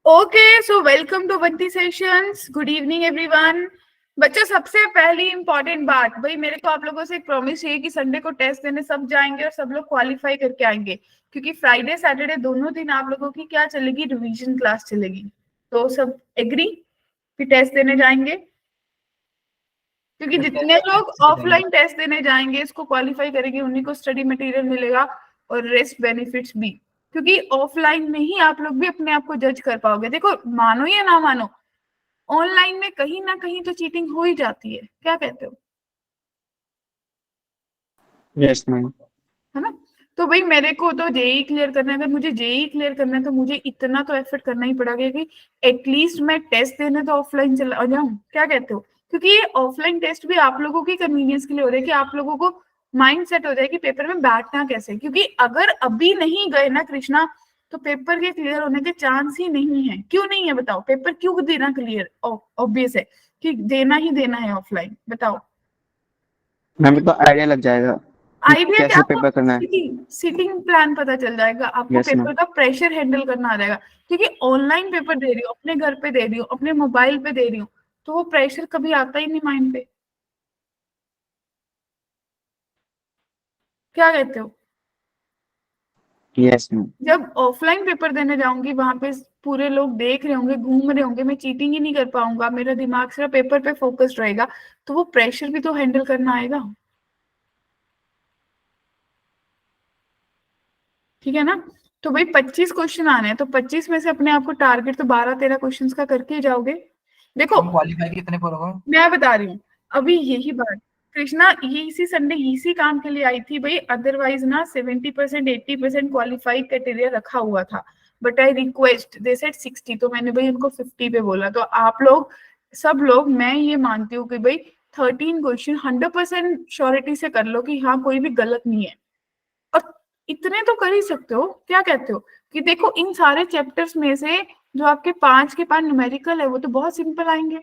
Okay, so welcome to Bunty sessions. Good evening everyone. बच्चों, सबसे पहली इंपॉर्टेंट बात, भाई मेरे को आप लोगों से एक प्रॉमिस चाहिए कि संडे को टेस्ट देने सब जाएंगे और सब लोग क्वालिफाई करके आएंगे, क्योंकि फ्राइडे सैटरडे दोनों दिन आप लोगों की क्या चलेगी, रिवीजन क्लास चलेगी। तो सब एग्री कि टेस्ट देने जाएंगे? क्योंकि तो जितने टेस्ट लोग किससे देंगे? ऑफलाइन टेस्ट देने जाएंगे, इसको क्वालिफाई करेंगे, उन्हीं को स्टडी मटेरियल मिलेगा और रेस्ट बेनिफिट्स भी। क्योंकि ऑफलाइन में ही आप लोग भी अपने आप को जज कर पाओगे। देखो, मानो या ना मानो, ऑनलाइन में कहीं ना कहीं तो चीटिंग हो ही जाती है। क्या कहते हो? Yes ma'am. है ना? तो भाई मेरे को तो जेई क्लियर करना है। अगर मुझे जेई क्लियर करना है तो मुझे इतना तो एफर्ट करना ही पड़ेगा कि एटलीस्ट मैं टेस्ट देने तो ऑफलाइन चला जाऊं। क्या कहते हो? क्योंकि ये ऑफलाइन टेस्ट भी आप लोगों की कन्वीनियंस के लिए हो रहा है कि आप लोगों को माइंड सेट हो जाए कि पेपर में बैठना कैसे। क्योंकि अगर अभी नहीं गए ना कृष्णा, तो पेपर के क्लियर होने के चांस ही नहीं है। क्यों नहीं है बताओ? पेपर क्यों देना क्लियर? ऑब्वियस है कि देना ही देना है ऑफलाइन। बताओ। मैम तो आइडिया लग जाएगा कि आइडिया क्या? कैसे आपको पेपर करना है। सीटिंग सीटिंग प्लान पता चल जाएगा, आपको यस मैम। पेपर का प्रेशर हैंडल करना आ जाएगा। क्योंकि ऑनलाइन पेपर दे रही हो, अपने घर पे दे रही हो, अपने मोबाइल पे दे रही हो, तो वो प्रेशर कभी आता ही नहीं माइंड पे। क्या कहते हो? Yes ma'am. जब ऑफलाइन पेपर देने जाऊंगी, वहां पे पूरे लोग देख रहे होंगे, घूम रहे होंगे, मैं चीटिंग ही नहीं कर पाऊंगा, मेरा दिमाग सिर्फ पेपर पे फोकस्ड रहेगा, तो वो प्रेशर भी तो हैंडल करना आएगा। ठीक है ना? तो भाई 25 क्वेश्चन आने हैं, तो 25 में से अपने आप को टारगेट तो 12-13 क्वेश्चन का करके ही जाओगे। देखो, हम क्वालिफाई कितने पर होगा? मैं बता रही हूँ अभी यही बात। कृष्णा, ये इसी संडे इसी काम के लिए आई थी भाई। अदरवाइज ना 70% 80% क्वालिफाई क्राइटेरिया रखा हुआ था। But I request, they said 60, तो मैंने भाई उनको 50 पे बोला। तो आप लोग, सब लोग, मैं ये मानती हूँ कि भाई 13 क्वेश्चन 100% श्योरिटी से कर लो कि हाँ कोई भी गलत नहीं है। और इतने तो कर ही सकते हो। क्या कहते हो? कि देखो, इन सारे चैप्टर्स में से जो आपके 5 के 5 न्यूमेरिकल है वो तो बहुत सिंपल आएंगे।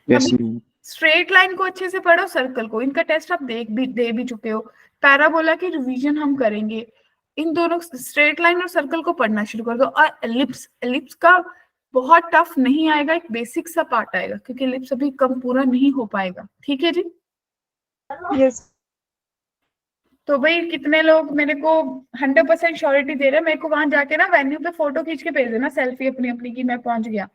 यस अभी मैम। स्ट्रेट लाइन को अच्छे से पढ़ो, सर्कल को, इनका टेस्ट आप दे भी चुके हो। पैराबोला की रिवीजन हम करेंगे। इन दोनों, स्ट्रेट लाइन और सर्कल को पढ़ना शुरू कर दो। और एलिप्स, एलिप्स का बहुत टफ नहीं आएगा, एक बेसिक सा पार्ट आएगा, क्योंकि एलिप्स अभी कम पूरा नहीं हो पाएगा। ठीक है जी? यस। तो भाई कितने लोग मेरे को 100% श्योरिटी दे रहे हैं? मेरे को वहां जाके ना वेन्यू पे फोटो खींच के भेज देना, सेल्फी अपनी अपनी, की मैं पहुंच गया।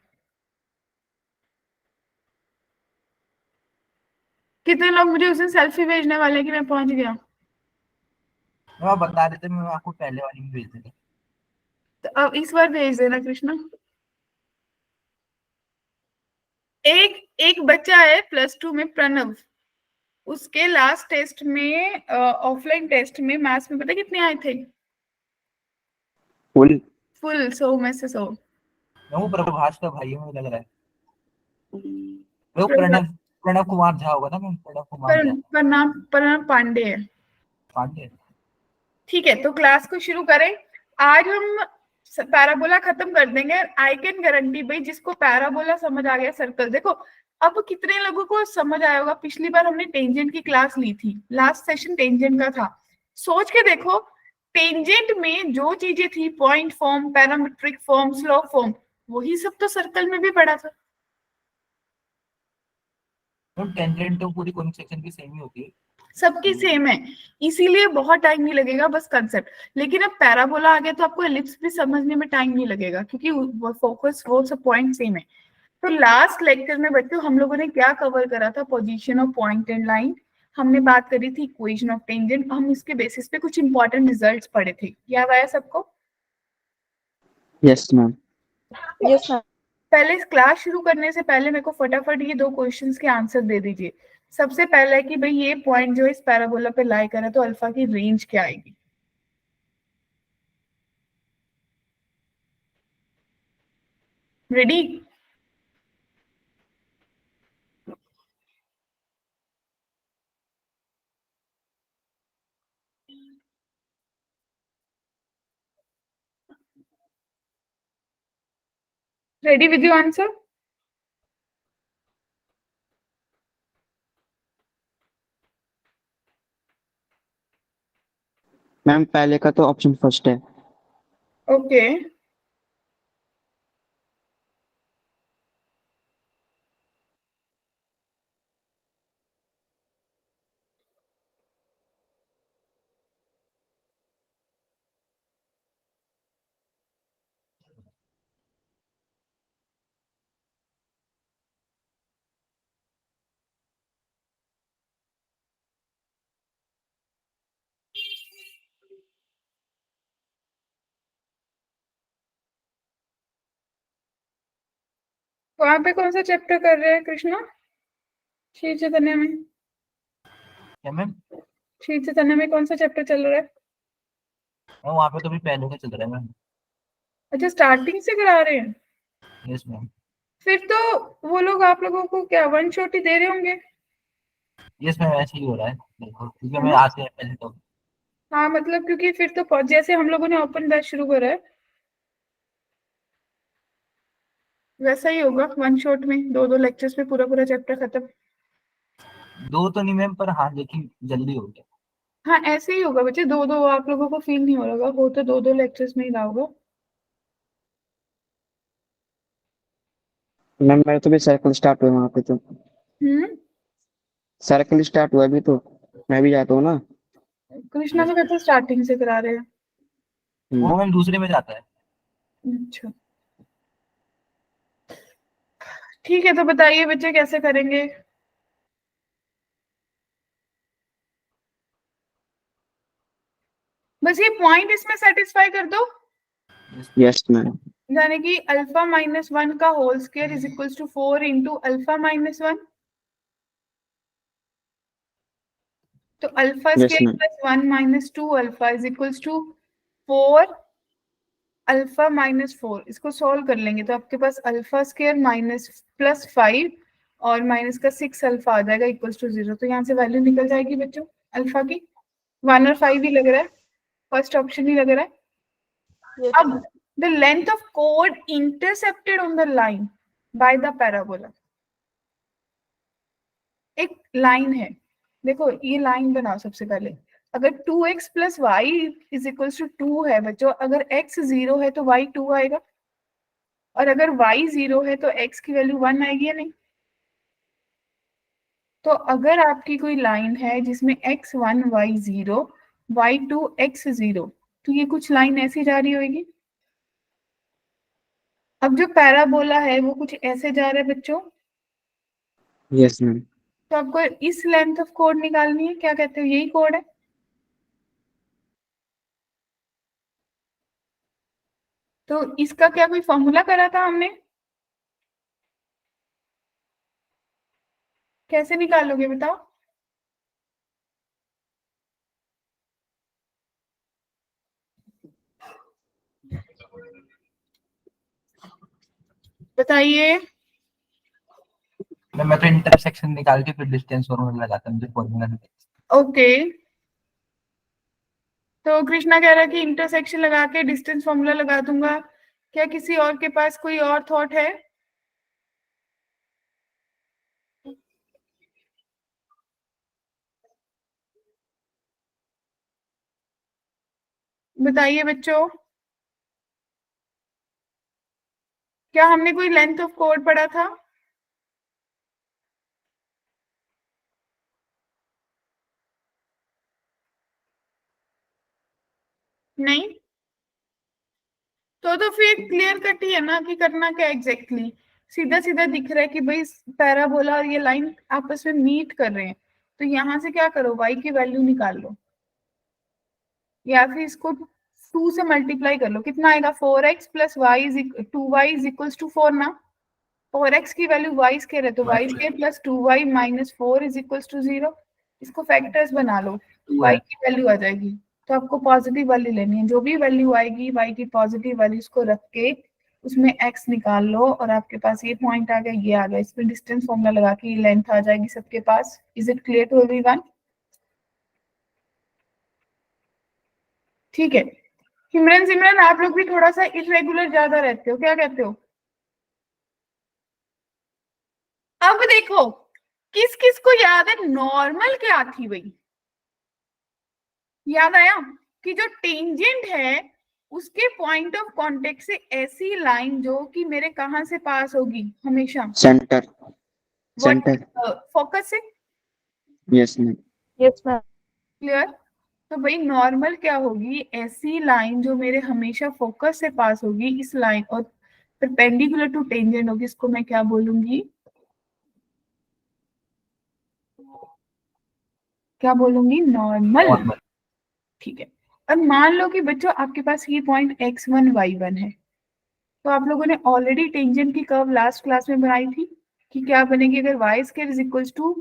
कितने लोग मुझे उस दिन सेल्फी भेजने वाले हैं कि मैं पहुंच गया? मैम आप बता देते, मैं आपको पहले वाली में भेज देता। तो अब इस बार भेज देना कृष्णा। एक एक बच्चा है +2 में, प्रणव। उसके लास्ट टेस्ट में, ऑफलाइन टेस्ट में, मैथ्स में पता है कितने आए थे? फुल। फुल 100 में से 100। वो प्रभास का भाई है मुझे लग रहा है। वो प्रणव, प्रणव प्रणव कुमार झा होगा ना मैम, प्रणव कुमार झा। प्रणव पांडे है। पांडे। ठीक है, तो क्लास को शुरू करें। आज हम पैराबोला खत्म कर देंगे। आई कैन गारंटी भाई, जिसको पैराबोला समझ आ गया, सर्कल देखो। अब कितने लोगों को समझ आया होगा? पिछली बार हमने टेंजेंट की क्लास ली थी, लास्ट सेशन टेंजेंट का था। सोच के देखो, टेंजेंट में जो चीजें थी, point form, parametric form, slope form, वही सब तो सर्कल में भी पढ़ा था। मैम टेंजेंट तो पूरी कॉनिक सेक्शन की सेम ही होती है। सबकी सेम है, इसीलिए बहुत टाइम नहीं लगेगा, बस कंसेप्ट। लेकिन अब पैराबोला आ गया तो आपको एलिप्स भी समझने में टाइम नहीं लगेगा, क्योंकि वो फोकस, वो सब पॉइंट सेम है। तो लास्ट लेक्चर में बच्चों हम लोगों ने क्या कवर करा था? Position of point and line. हमने बात करी थी इक्वेशन ऑफ टेंजेंट। हम इसके बेसिस पे कुछ इंपॉर्टेंट रिजल्ट्स पढ़े थे। याद आया सबको? Yes ma'am. Yes ma'am. पहले क्लास शुरू करने से पहले मेरे को फटाफट ये दो क्वेश्चंस के आंसर दे दीजिए। सबसे पहला है कि भाई ये पॉइंट जो इस पैराबोला पे लाई करा, तो अल्फा की रेंज क्या आएगी? Ready? Ready with your answer? Ma'am पहले का तो ऑप्शन फर्स्ट है। ओके वहां पे कौन सा चैप्टर कर रहे हैं कृष्णा? श्री चैतन्य में? क्या मैम? श्री चैतन्य में कौन सा चैप्टर चल रहा है? वहाँ पे तो भी पहले का चल रहा है मैम। अच्छा स्टार्टिंग से करा रहे हैं? Yes ma'am. फिर तो वो लोग आप लोगों को क्या वन शॉट ही दे रहे होंगे? यस मैम, ऐसे ही हो रहा है बिल्कुल, क्योंकि है मैं ना? आते हैं पहले तो। हाँ मतलब क्योंकि फिर तो जैसे हम लोगों ने ओपन बैच शुरू करा है वैसा ही होगा, वन शॉट में दो दो लेक्चर्स में पूरा पूरा चैप्टर खत्म। दो तो नहीं मैम, पर हाँ लेकिन जल्दी हो गया। हाँ ऐसे ही होगा बच्चे, दो दो आप लोगों को फील नहीं हो रहा हो तो दो दो लेक्चर्स में ही रहा होगा। मैम मेरा तो भी सर्कल स्टार्ट हुआ वहाँ पे तो। हम्म। सर्कल स्टार्ट हुआ अभी तो, मैं भी जाता हूँ ना। कृष्णा को कहते स्टार्टिंग से करा रहे हैं। वो मैम दूसरे में जाता है। अच्छा ठीक है, तो बताइए बच्चे कैसे करेंगे? बस ये पॉइंट इसमें सेटिस्फाई कर दो, यस मैम। यानी कि अल्फा माइनस वन का whole square is equal to 4 into alpha minus one. तो alpha yes square ma'am. Plus 1 minus 2 alpha is equal to 4 alpha minus 4। इसको सॉल्व कर लेंगे तो आपके पास अल्फा स्क्वायर माइनस प्लस 5 और माइनस का 6 अल्फा आ जाएगा इक्वल टू 0। तो यहाँ से वैल्यू निकल जाएगी बच्चों अल्फा की 1 और 5 ही लग रहा है, फर्स्ट ऑप्शन ही लग रहा है। Yes, अब ma'am. the length of chord intercepted on the line by the parabola। एक लाइन है, देखो ये लाइन बनाओ सबसे पहले। अगर 2x plus y is equal to 2 है बच्चों, अगर x 0 है तो y 2 आएगा, और अगर y 0 है तो x की वैल्यू 1 आएगी या नहीं? तो अगर आपकी कोई लाइन है जिसमें x1 y 0 y2 x 0, तो ये कुछ लाइन ऐसी जा रही होगी। अब जो पैराबोला है वो कुछ ऐसे जा रहा है बच्चों, यस मैम। तो आपको इस लेंथ ऑफ कोड निकालनी है, क्या कहते हो यही कोड है। तो इसका क्या कोई फॉर्मूला करा था हमने? कैसे निकालोगे बताओ? बताइए। मैं तो इंटरसेक्शन निकाल के फिर डिस्टेंस फॉर्मूला लगाता हूँ, मुझे फॉर्मूला नहीं पता। ओके तो कृष्णा कह रहा है कि इंटरसेक्शन लगा के डिस्टेंस फॉर्मूला लगा दूंगा। क्या किसी और के पास कोई और थॉट है? बताइए बच्चों, क्या हमने कोई लेंथ ऑफ कोड पढ़ा था? नहीं? तो फिर क्लियर कट ही है ना कि करना क्या एग्जैक्टली। सीधा सीधा दिख रहा है कि भाई पैराबोला और ये लाइन आपस में मीट कर रहे हैं, तो यहाँ से क्या करो y की वैल्यू निकाल लो, या फिर इसको 2 से मल्टीप्लाई कर लो। कितना आएगा? 4x plus y is 2y is equals to 4 ना। 4x की वैल्यू y स्क्वायर है तो y square plus 2y minus 4 is equals to 0। इसको फैक्टर्स बना लो, y की वैल्यू आ जाएगी। तो आपको पॉजिटिव वाली लेनी है, जो भी वैल्यू आएगी y की पॉजिटिव वैल्यूज को रख के उसमें x निकाल लो और आपके पास ये पॉइंट आ गया, ये आ गया। इसमें डिस्टेंस फॉर्मूला लगा के ये लेंथ आ जाएगी सबके पास। Is it clear to everyone? ठीक है। सिमरन सिमरन आप लोग भी थोड़ा सा इरेगुलर ज्यादा रहते हो, क्या कहते हो? अब देखो किस किस को याद है नॉर्मल क्या थी भाई? याद आया कि जो टेंजेंट है उसके पॉइंट ऑफ कांटेक्ट से ऐसी लाइन जो कि मेरे कहाँ से पास होगी हमेशा, सेंटर सेंटर फोकस से। Yes ma'am Yes, ma'am. Clear? तो भाई नॉर्मल क्या होगी, ऐसी लाइन जो मेरे हमेशा फोकस से पास होगी, इस लाइन और परपेंडिकुलर टू टेंजेंट होगी, इसको मैं क्या बोलूंगी, क्या बोलूंगी, नॉर्मल। नॉर्मल। ठीक है। अब मान लो कि बच्चों आपके पास ये पॉइंट x1 y1 है, तो आप लोगों ने ऑलरेडी टेंजेंट की कर्व लास्ट क्लास में बनाई थी कि क्या बनेगी, अगर y square is equals to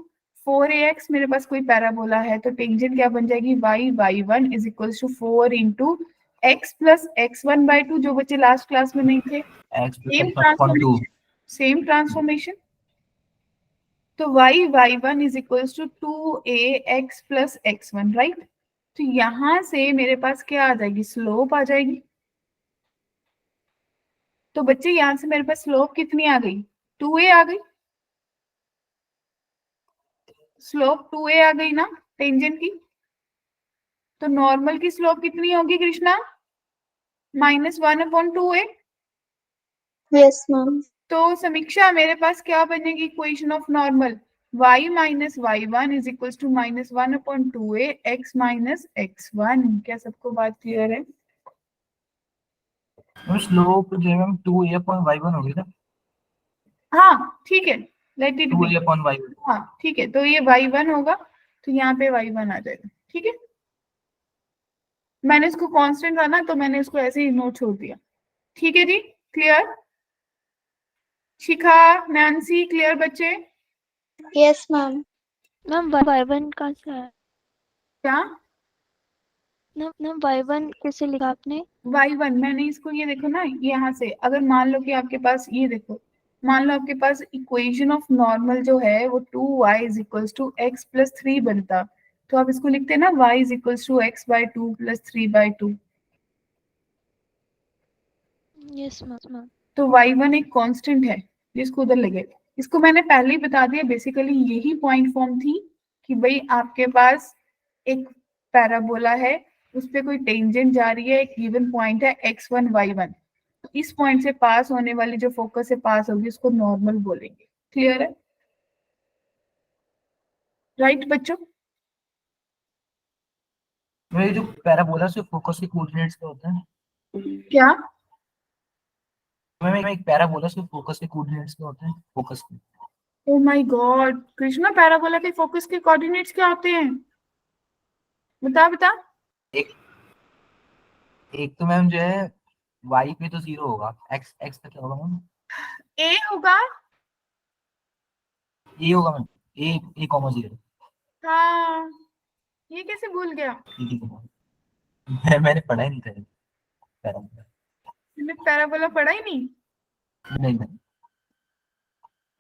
4ax, मेरे पास कोई पैराबोला है, तो टेंजेंट क्या बन जाएगी, y1 is equals to 4 into x plus x1 by 2, जो बच्चे लास्ट क्लास में नहीं थे। x same plus x1 2 transformation, same transformation. तो y1 is equals to 2ax plus x1, right. तो यहां से मेरे पास क्या आ जाएगी, स्लोप आ जाएगी। तो बच्चे यहां से मेरे पास स्लोप कितनी आ गई, 2a आ गई। स्लोप 2a आ गई ना टेंजेंट की। तो नॉर्मल की स्लोप कितनी होगी कृष्णा, -1/2a। Yes, ma'am. तो समीक्षा मेरे पास क्या बनेगी equation of normal, y minus y1 is equals to -1/2a x minus x1। क्या सबको बात क्लियर है? स्लोप जो है मैम 2a upon y1 होगी ना, हाँ ठीक है, let it 2a B. upon y1। हाँ ठीक है, तो ये y1 होगा, तो यहाँ पे y1 आ जाएगा। ठीक है, मैंने इसको कांस्टेंट था ना, तो मैंने इसको ऐसे ही नोट छोड़ दिया। ठीक है जी, क्लियर? शिखा, नैन्सी, क्लियर बच्चे? Yes, ma'am. मैम y1 कहाँ से है? क्या मैम y1 कैसे लिखा आपने? y1, मैंने इसको ये देखो ना, यहाँ से अगर मान लो कि आपके पास ये देखो, मान लो आपके पास इक्वेशन ऑफ नॉर्मल जो है वो 2y is equals to x plus 3 बनता, तो आप इसको लिखते ना y is equals to x by 2 plus 3 by 2। Yes ma'am. तो y1 एक कांस्टेंट है जिसको उधर लगेगा। इसको मैंने पहले ही बता दिया, बेसिकली यही पॉइंट फॉर्म थी कि भाई आपके पास एक पैराबोला है, उस पे कोई टेंजेंट जा रही है, एक गिवन पॉइंट है x1 y1, तो इस पॉइंट से पास होने वाली जो फोकस से पास होगी उसको नॉर्मल बोलेंगे। क्लियर है? राइट बच्चों? ये जो पैराबोला से फोकस के कोऑर्डिनेट्स क्या होते हैं क्या? मैम, एक पैराबोला से फोकस के कोऑर्डिनेट्स क्या होते हैं, फोकस के? Oh my God Krishna, parabola के फोकस के कोऑर्डिनेट्स क्या होते हैं, बता बता। एक एक तो मैम जो है y पे तो 0 होगा, x का क्या होगा मैम? ए होगा। a होगा मैम, a कॉमा 0। हाँ, ये कैसे भूल गया? मैंने पढ़ा ही नहीं था पैराबोला। मैंने पैराबोला पढ़ा ही नहीं। नहीं नहीं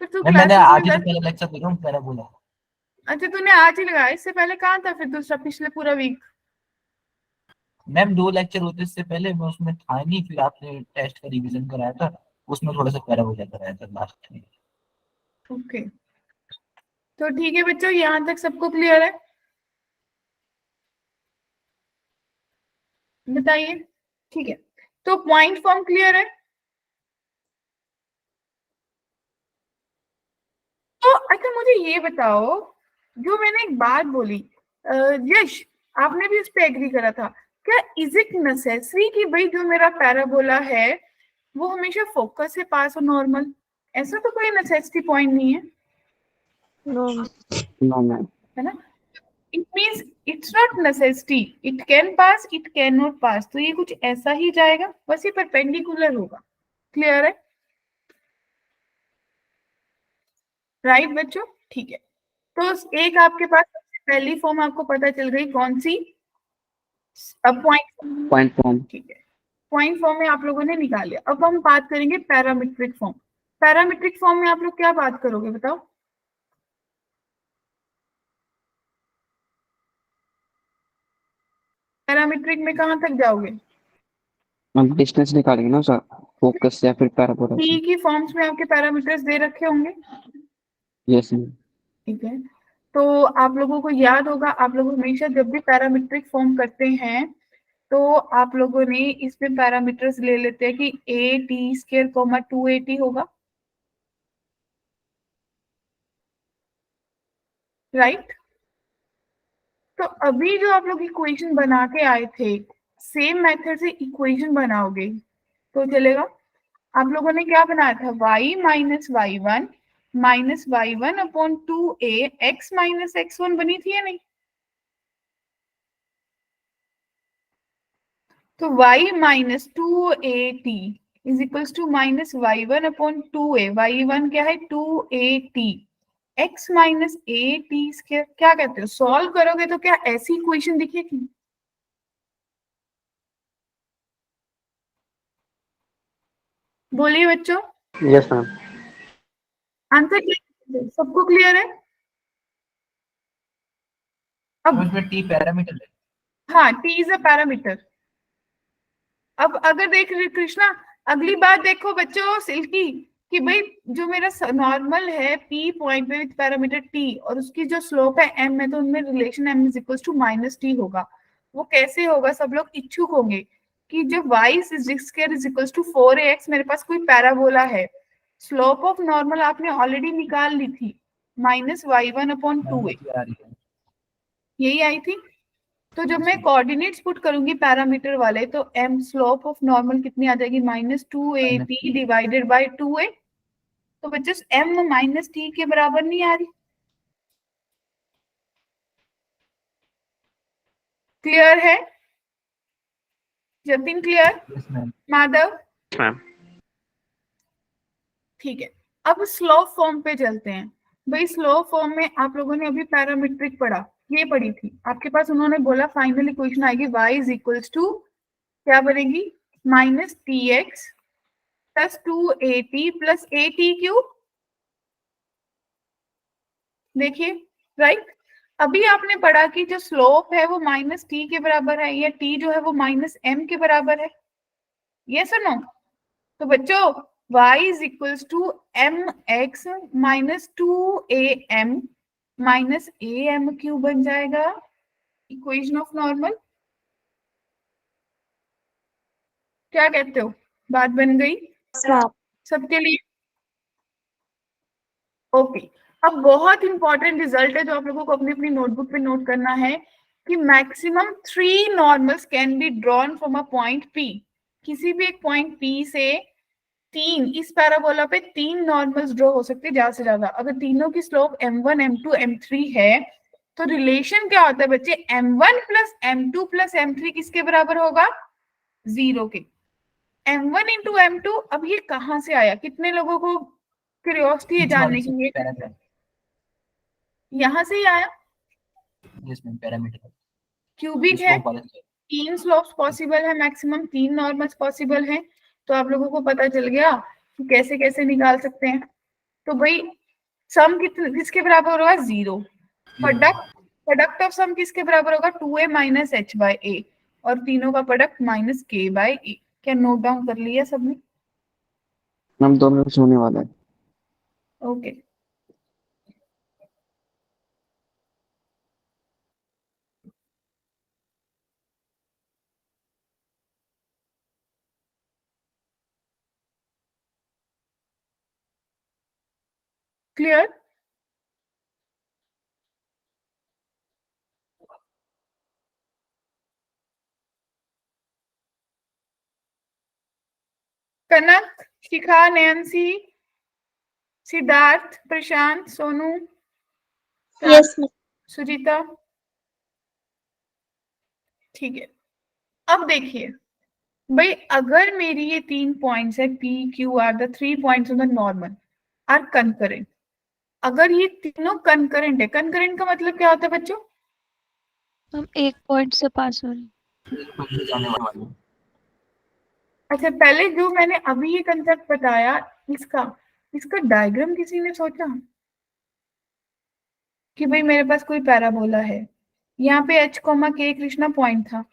फिर तू मैम, मैंने क्लासेस आज में ही तो कर। पहला लेक्चर देखा हूँ पैराबोला। अच्छा तूने आज ही लगाया, इससे पहले कहाँ था फिर दूसरा, पिछले पूरा वीक? मैम 2 लेक्चर होते इससे पहले, मैं उसमें था नहीं, फिर आपने टेस्ट का रिवीजन कराया था, उसमें थोड़ा सा पैराबोला कराया था लास्ट में। ओके, तो ठीक है बच्चों, यहाँ तक सबको क्लियर है? बताइए। ठीक है, तो पॉइंट फॉर्म क्लियर है? तो अच्छा मुझे ये बताओ, जो मैंने एक बात बोली, यश आपने भी उस पर एग्री करा था, क्या इज इट नेसेसरी कि भाई जो मेरा पैराबोला है वो हमेशा फोकस से पास हो नॉर्मल? ऐसा तो कोई नेसेसिटी पॉइंट नहीं है, No. नो मैम है ना? It means it's not necessity, it can pass, it can not pass, तो ये कुछ ऐसा ही जाएगा, बस ये परपेंडिकुलर होगा। क्लियर है? राइट बच्चों? ठीक है, तो एक आपके पास सबसे पहली फॉर्म आपको पता चल गई, कौन सी? अब पॉइंट। पॉइंट फॉर्म ठीक है, पॉइंट फॉर्म में आप लोगों ने निकाल लिया। अब हम बात करेंगे पैरामीट्रिक फॉर्म। पैरामीट्रिक फॉर्म में आप लोग क्या बात करोगे बताओ? पैरामीट्रिक में कहां तक जाओगे? हम डिस्टेंस निकालेंगे ना सर, फोकस या फिर पैराबोला से। टी की फॉर्म्स में आपके पैरामीटर्स दे रखे होंगे। यस मैम ठीक है, तो आप लोगों को याद होगा, आप लोग हमेशा जब भी पैरामीट्रिक फॉर्म करते हैं तो आप लोगों ने इसमें पैरामीटर्स ले लेते हैं कि ए टी स्क्वायर कॉमा 2at होगा, राइट। तो अभी जो आप लोग इक्वेशन बना के आए थे, सेम मेथड से इक्वेशन बनाओगे तो चलेगा। आप लोगों ने क्या बनाया था, y minus y one upon 2a x minus x1 बनी थी या नहीं। तो y minus 2at is equals to minus y one upon 2a, y1 क्या है 2at, x minus a t square. क्या कहते हो, सॉल्व करोगे तो क्या ऐसी इक्वेशन दिखेगी। बोलिए बच्चों, यस मैम। आंसर सबको क्लियर है। तो अब इसमें टी पैरामीटर है। हाँ, टी इज अ पैरामीटर। अब अगर देख रहे कृष्णा, अगली बात देखो बच्चों सिल्की, कि भाई जो मेरा नॉर्मल है पी पॉइंट पे विद पैरामीटर टी और उसकी जो स्लोप है एम है, तो उनमें relation m is equal to minus t होगा। वो कैसे होगा, सब लोग इच्छुक होंगे कि जो y square is equal to 4ax, मेरे पास कोई पैराबोला है, स्लोप ऑफ नॉर्मल आपने ऑलरेडी निकाल ली थी, minus y one upon 2a, आ रही है। यही आई थी। तो जब मैं कोऑर्डिनेट्स पुट करूंगी पैरामीटर वाले, तो m स्लोप ऑफ नॉर्मल कितनी आ जाएगी, minus 2at divided by 2a। तो बच्चे m माइनस t के बराबर नहीं आ रही। क्लियर है Jatin, clear, yes ma'am. Madhav, ma'am ठीक है। अब स्लो फॉर्म पे चलते हैं। भाई स्लो फॉर्म में आप लोगों ने अभी पैरामीट्रिक पढ़ा, ये पढ़ी थी आपके पास, उन्होंने बोला फाइनल इक्वेशन आएगी y इज इक्वल्स टू क्या बनेगी, minus T x plus 2at plus at cube. देखिए, राइट। अभी आपने पढ़ा कि जो स्लोप है वो माइनस टी के बराबर है, या टी जो है वो माइनस एम के बराबर है, ये सुनो। तो बच्चों y is equals to m x minus 2am minus am cube बन जाएगा इक्वेशन ऑफ नॉर्मल। क्या कहते हो, बात बन गई सबके लिए। ओके, अब बहुत इंपॉर्टेंट रिजल्ट है जो आप लोगों को अपनी अपनी नोटबुक पे नोट करना है कि maximum 3 normals can be drawn from a point P। किसी भी एक पॉइंट P से तीन, इस पैराबोला पे 3 नॉर्मल्स ड्रॉ हो सकते हैं ज्यादा से ज्यादा। अगर तीनों की स्लोप m1 m2 m3 है, तो रिलेशन क्या होता है बच्चे, m1 plus m2 plus m3 किसके बराबर होगा, 0 के। m1 इंटू m2, अब ये कहाँ से आया, कितने लोगों को क्यूरियोसिटी है जानने की, ये पैरामीटर। यहाँ से ही आया। Yes ma'am, parameter. क्यूबिक है, 3 स्लोप्स पॉसिबल है, मैक्सिमम 3 नॉर्मल्स पॉसिबल है। तो आप लोगों को पता चल गया कि कैसे कैसे निकाल सकते हैं। तो भाई सम किसके बराबर होगा, 0। प्रोडक्ट ऑफ सम किसके बराबर होगा, 2a minus h by a, और तीनों का product minus k by a। क्या नोट डाउन कर लिया सबने। मैम 2 मिनट होने वाला है। Okay, clear. Kanak, Shikha, Nancy, Siddharth, Prashant, Sonu, yes ma'am. Sujita, ठीक है। अब देखिए भाई, अगर मेरी ये 3 पॉइंट्स है P Q R the 3 points on the normal are concurrent. अगर ये तीनों कंकरेंट है, कंकरेंट का मतलब क्या होता है बच्चों, हम एक पॉइंट से पास हो रहे हैं। जाने वाला। अच्छा पहले जो मैंने अभी ये कंसेप्ट बताया, इसका इसका डायग्राम किसी ने सोचा कि भाई मेरे पास कोई पैराबोला है, यहाँ पे h k कृष्णा पॉइंट था,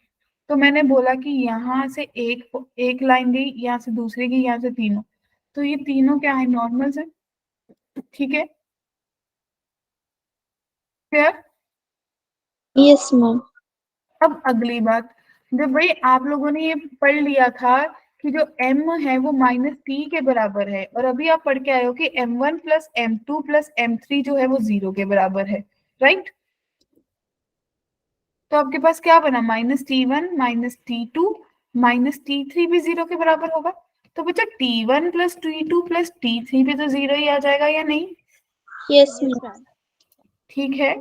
तो मैंने बोला कि यहाँ से एक लाइन गई, यहाँ से दूसरी गई, यहाँ से तीनों, तो ये तीनों क्या है, नॉर्मल्स है, ठीक है, क्लियर। Yes ma'am. अब अगली बात, जब भाई आप लोगों ने ये पढ़ लिया था कि जो m है वो माइनस टी के बराबर है, और अभी आप पढ़ के आए हो कि m1 plus m2 plus m3 जो है वो 0 के बराबर है, राइट? तो आपके पास क्या बना, minus t1 minus t2 minus t3 भी 0 के बराबर होगा। तो बच्चा t1 plus t2 plus t3 भी तो 0 ही आ जाएगा या नहीं? Yes, ma'am. ठीक है,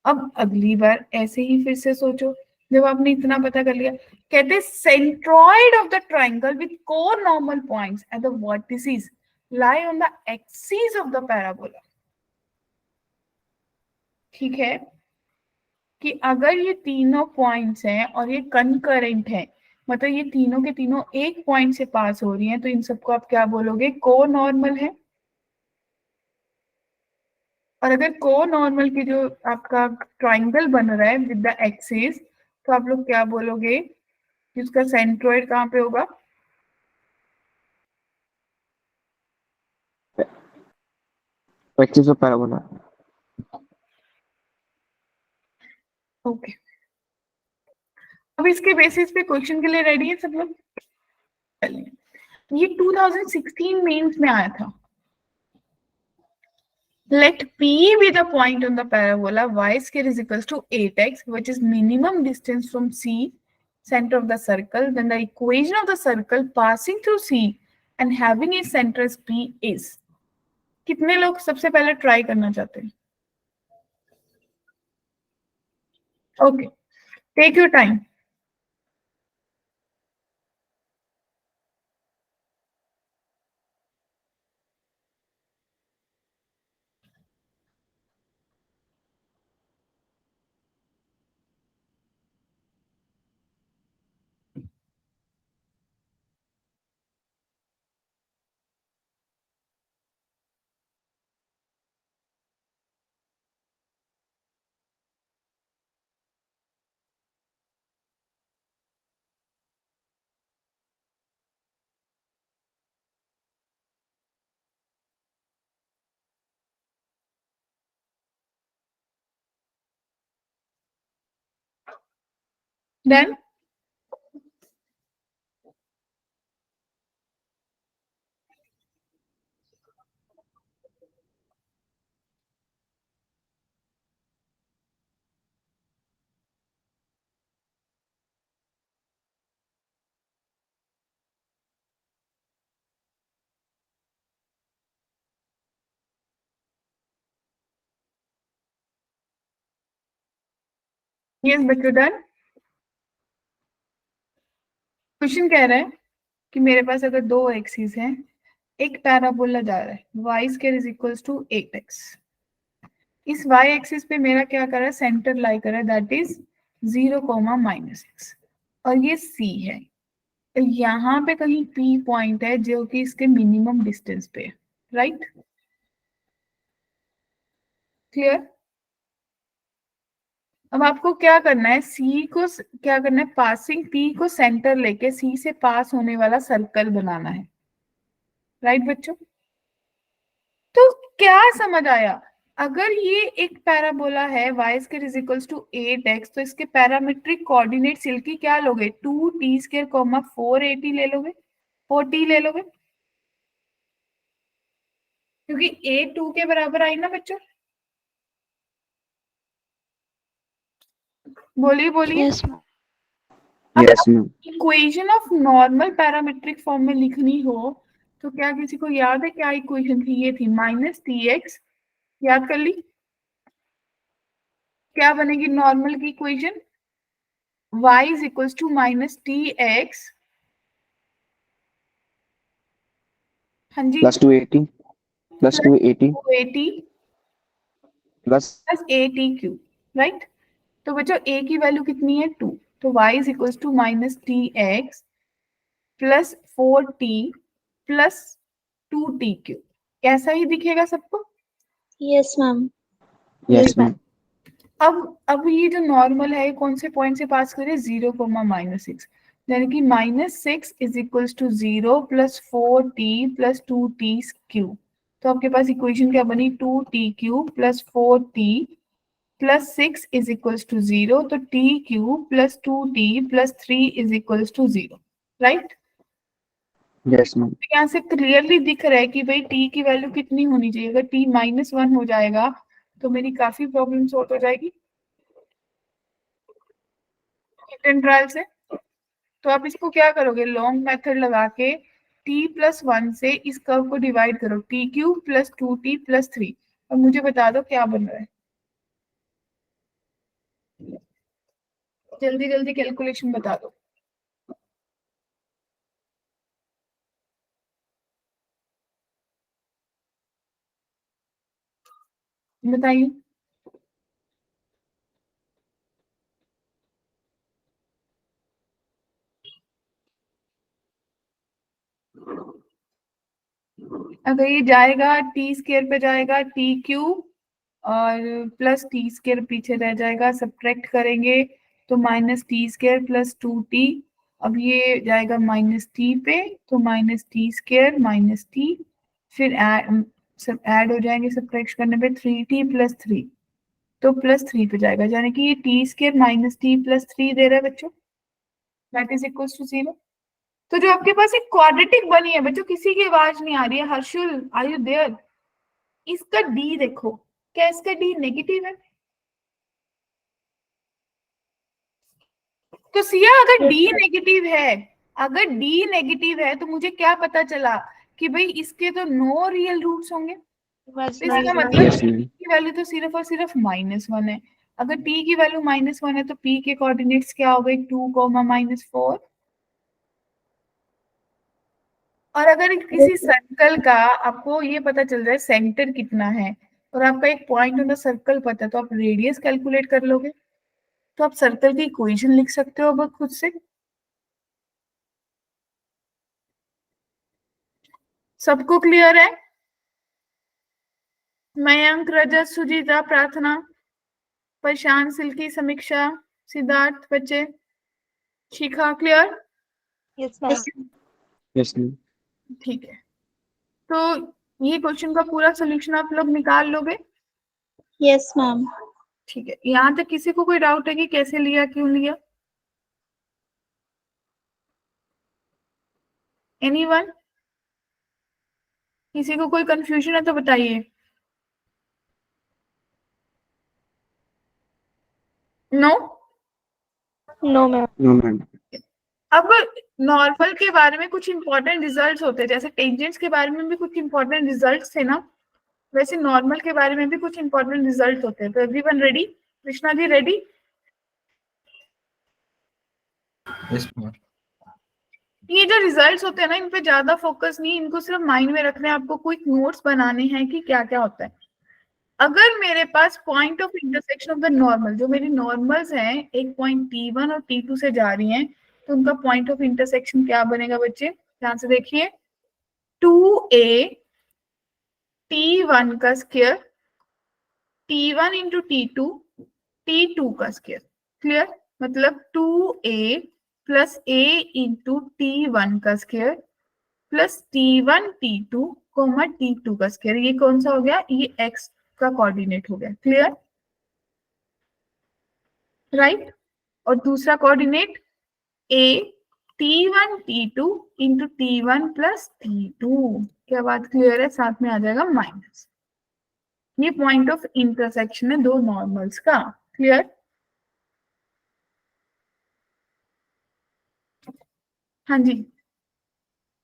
अब अगली बार ऐसे ही फिर से सोचो, जब आपने इतना पता कर लिया, कहते centroid of the triangle with core normal points at the vertices lie on the axis of the parabola. ठीक है, कि अगर ये तीनों पॉइंट्स हैं और ये कनकरेंट है, मतलब ये तीनों के तीनों एक पॉइंट से पास हो रही हैं, तो इन सबको आप क्या बोलोगे, को नॉर्मल है। और अगर को नॉर्मल की जो आपका ट्राइंगल बन रहा है विद द एक्सिस, तो आप लोग क्या बोलोगे, जिसका सेंट्रोइड कहाँ पे होगा? Axis of parabola. ओके, अब इसके बेसिस पे क्वेश्चन के लिए रेडी है सब लोग? ये 2016 मेंस में आया था। Let P be the point on the parabola y square is equals to 8x, which is minimum distance from C, center of the circle. Then the equation of the circle passing through C and having its center as P is. कितने लोग सबसे पहले try करना चाहते हैं? Okay, take your time. Done? Yes बच्चों, done? Question कह रहा है कि मेरे पास अगर दो एक्सिस हैं, एक पैराबोला जा रहा है, y square is equals to 8x। इस y एक्सिस पे मेरा क्या कर रहा है, सेंटर लाई कर रहा है, दैट इज 0, -x, और ये C है। तो यहाँ पे कहीं P पॉइंट है जो कि इसके मिनिमम डिस्टेंस पे है, राइट? क्लियर? अब आपको क्या करना है, C को क्या करना है, पासिंग P को सेंटर लेके C से पास होने वाला सर्कल बनाना है, राइट बच्चों? तो क्या समझ आया, अगर ये एक पैराबोला है y square is equals to 8x, तो इसके पैरामेट्रिक कोऑर्डिनेट सिल की क्या लोगे, 2t स्क्वायर, 480 ले लोगे, 4t ले लोगे, क्योंकि a 2 के बराबर आई ना बच्चों? बोलिए बोलिए। Yes ma'am. Yes ma'am. Equation of normal parametric form में लिखनी हो तो क्या किसी को याद है क्या इक्वेशन थी? ये थी -tx, याद कर ली? क्या बनेगी नॉर्मल की equation? y is equals to -tx, हाँ जी, plus 280 plus 280 280 plus plus AT cube, right? तो बच्चों a की वैल्यू कितनी है, 2, तो y is equals to -tx plus 4t plus 2t cube. ऐसा ही दिखेगा सबको? Yes, ma'am. Yes ma'am. अब ये जो नॉर्मल है कौन से पॉइंट से पास करे, 0, -6, यानी कि -6 is equals to 0 plus 4t plus 2t cube. तो आपके पास इक्वेशन क्या बनी, 2t cube plus 4t plus 6 is equals to 0, तो t cube plus 2t plus 3 is equals to 0, right? Yes ma'am. यहाँ से क्लियरली दिख रहा है कि भाई t की वैल्यू कितनी होनी चाहिए। अगर t -1 हो जाएगा तो मेरी काफी प्रॉब्लम सॉल्व हो जाएगी ट्रायल से। तो आप इसको क्या करोगे, लॉन्ग मेथड लगा के t+1 से इस कर्व को डिवाइड करो, t cube plus 2t plus 3, और मुझे बता दो क्या बन रहा है। जल्दी जल्दी कैलकुलेशन बता दो। बताइए। अगर ये जाएगा टी स्क्वायर पे जाएगा, टी क्यूब और प्लस टी स्क्वायर पीछे रह जाएगा, सब्ट्रैक्ट करेंगे तो minus T square plus 2t। अब ये जाएगा माइनस टी पे, तो minus T square minus T, फिर सब ऐड हो जाएंगे सब्ट्रैक्ट करने पे, 3t प्लस 3, तो प्लस 3 पे जाएगा, यानी कि ये T square minus T plus 3 दे रहा है बच्चों, दैट इज इक्वल टू 0। तो जो आपके पास एक क्वाड्रेटिक बनी है बच्चों, किसी की आवाज नहीं आ रही है, हर्षुल आर यू देयर? इसका डी देखो, क्या इसका डी नेगेटिव है? तो सिया अगर डी नेगेटिव है, अगर डी नेगेटिव है तो मुझे क्या पता चला कि भाई इसके तो नो रियल रूट्स होंगे, तो इसका मतलब यस मैम। की वैल्यू तो सिर्फ और सिर्फ -1 है। अगर t की वैल्यू -1 है तो p के कोऑर्डिनेट्स क्या हो गए, 2, -4। और अगर किसी सर्कल का आपको ये पता चल जाए सेंटर कितना है और आपका एक पॉइंट ऑन द सर्कल पता है, तो आप रेडियस कैलकुलेट कर लोगे, तो आप सर्कल की इक्वेशन लिख सकते हो अब खुद से। सबको क्लियर है? मयंक, रजत, सुजीता, प्रार्थना, प्रशांत, सिल्की, समीक्षा, सिद्धार्थ, बच्चे, Shikha, clear? Yes, ma'am. Yes ma'am. ठीक है, तो ये क्वेश्चन का पूरा सोल्यूशन आप लोग निकाल लोगे? Yes, ma'am. ठीक है, यहाँ तक किसी को कोई डाउट है कि कैसे लिया, क्यों लिया? एनीवन? किसी को कोई कंफ्यूजन है तो बताइए। No? No, ma'am. No ma'am. अब नॉर्मल के बारे में कुछ इंपॉर्टेंट रिजल्ट्स होते हैं, जैसे टेंजेंट्स के बारे में भी कुछ इंपॉर्टेंट रिजल्ट्स थे ना, वैसे नॉर्मल के बारे में भी कुछ इंपॉर्टेंट रिजल्ट होते हैं। तो everyone ready? Krishna ji ready? Yes ma'am. ये जो रिजल्ट्स होते हैं ना, इन पे ज्यादा फोकस नहीं, इनको सिर्फ माइंड में रखना है, आपको क्विक नोट्स बनाने हैं कि क्या क्या होता है। अगर मेरे पास point of intersection of the normal, जो मेरी नॉर्मल्स हैं एक पॉइंट T1 और T2 से जा रही हैं, तो उनका पॉइंट ऑफ इंटरसेक्शन क्या बनेगा बच्चे? ध्यान से देखिए, 2a T1 का square, T1 into T2, T2 का स्क्वायर। क्लियर? मतलब 2a plus a into T1 का square plus T1 T2 coma T2 का स्क्वायर। ये कौन सा हो गया? ये x का कोऑर्डिनेट हो गया। क्लियर? राइट? और दूसरा coordinate a T1 T2 into T1 plus T2। क्या बात क्लियर है? साथ में आ जाएगा माइनस। ये पॉइंट ऑफ इंटरसेक्शन है दो नॉर्मल्स का। क्लियर? हाँ जी।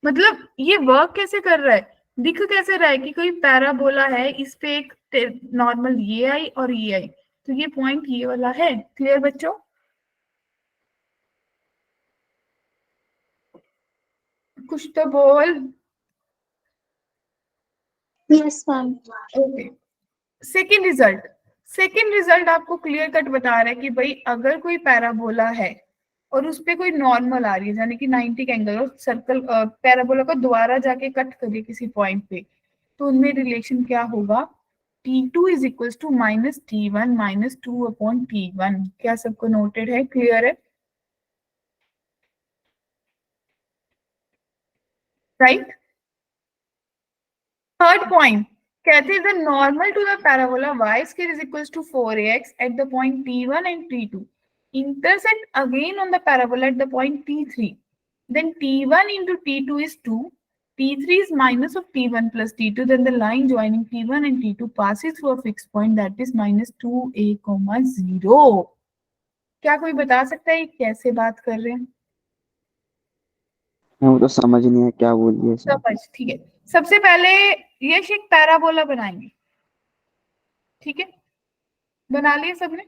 मतलब ये वर्क कैसे कर रहा है, दिख कैसे रहा है कि कोई पैराबोला है, इस पे एक नॉर्मल ये आई और ये आई, तो ये पॉइंट ये वाला है। क्लियर बच्चों? कुछ तो बोल। Yes, ma'am. Okay, second result आपको क्लियर कट बता रहा है कि भाई अगर कोई पैराबोला है और उस पे कोई नॉर्मल आ रही है, यानी कि 90 का एंगल, और सर्कल पैराबोला को दोबारा जाके कट करिए किसी पॉइंट पे, तो उनमें रिलेशन क्या होगा? T2 is equal to minus T1 minus 2/T1। क्या सबको नोटेड है? क्लियर है? राइट? थर्ड पॉइंट कहते हैं the normal to the parabola y square is equals to 4ax at the point t1 and t2 intersect again on the parabola at the point t3. Then t1 into t2 is 2. t3 is minus of t1 plus t2. Then the line joining t1 and t2 passes through a fixed point that is minus 2a, 0. क्या कोई बता सकता है कैसे बात कर रहे हैं? वो तो समझ नहीं है क्या बोल दिया सर। समझ, ठीक है। सबसे पहले यश एक पैराबोला बनाएंगे, ठीक है? बना लिए सबने?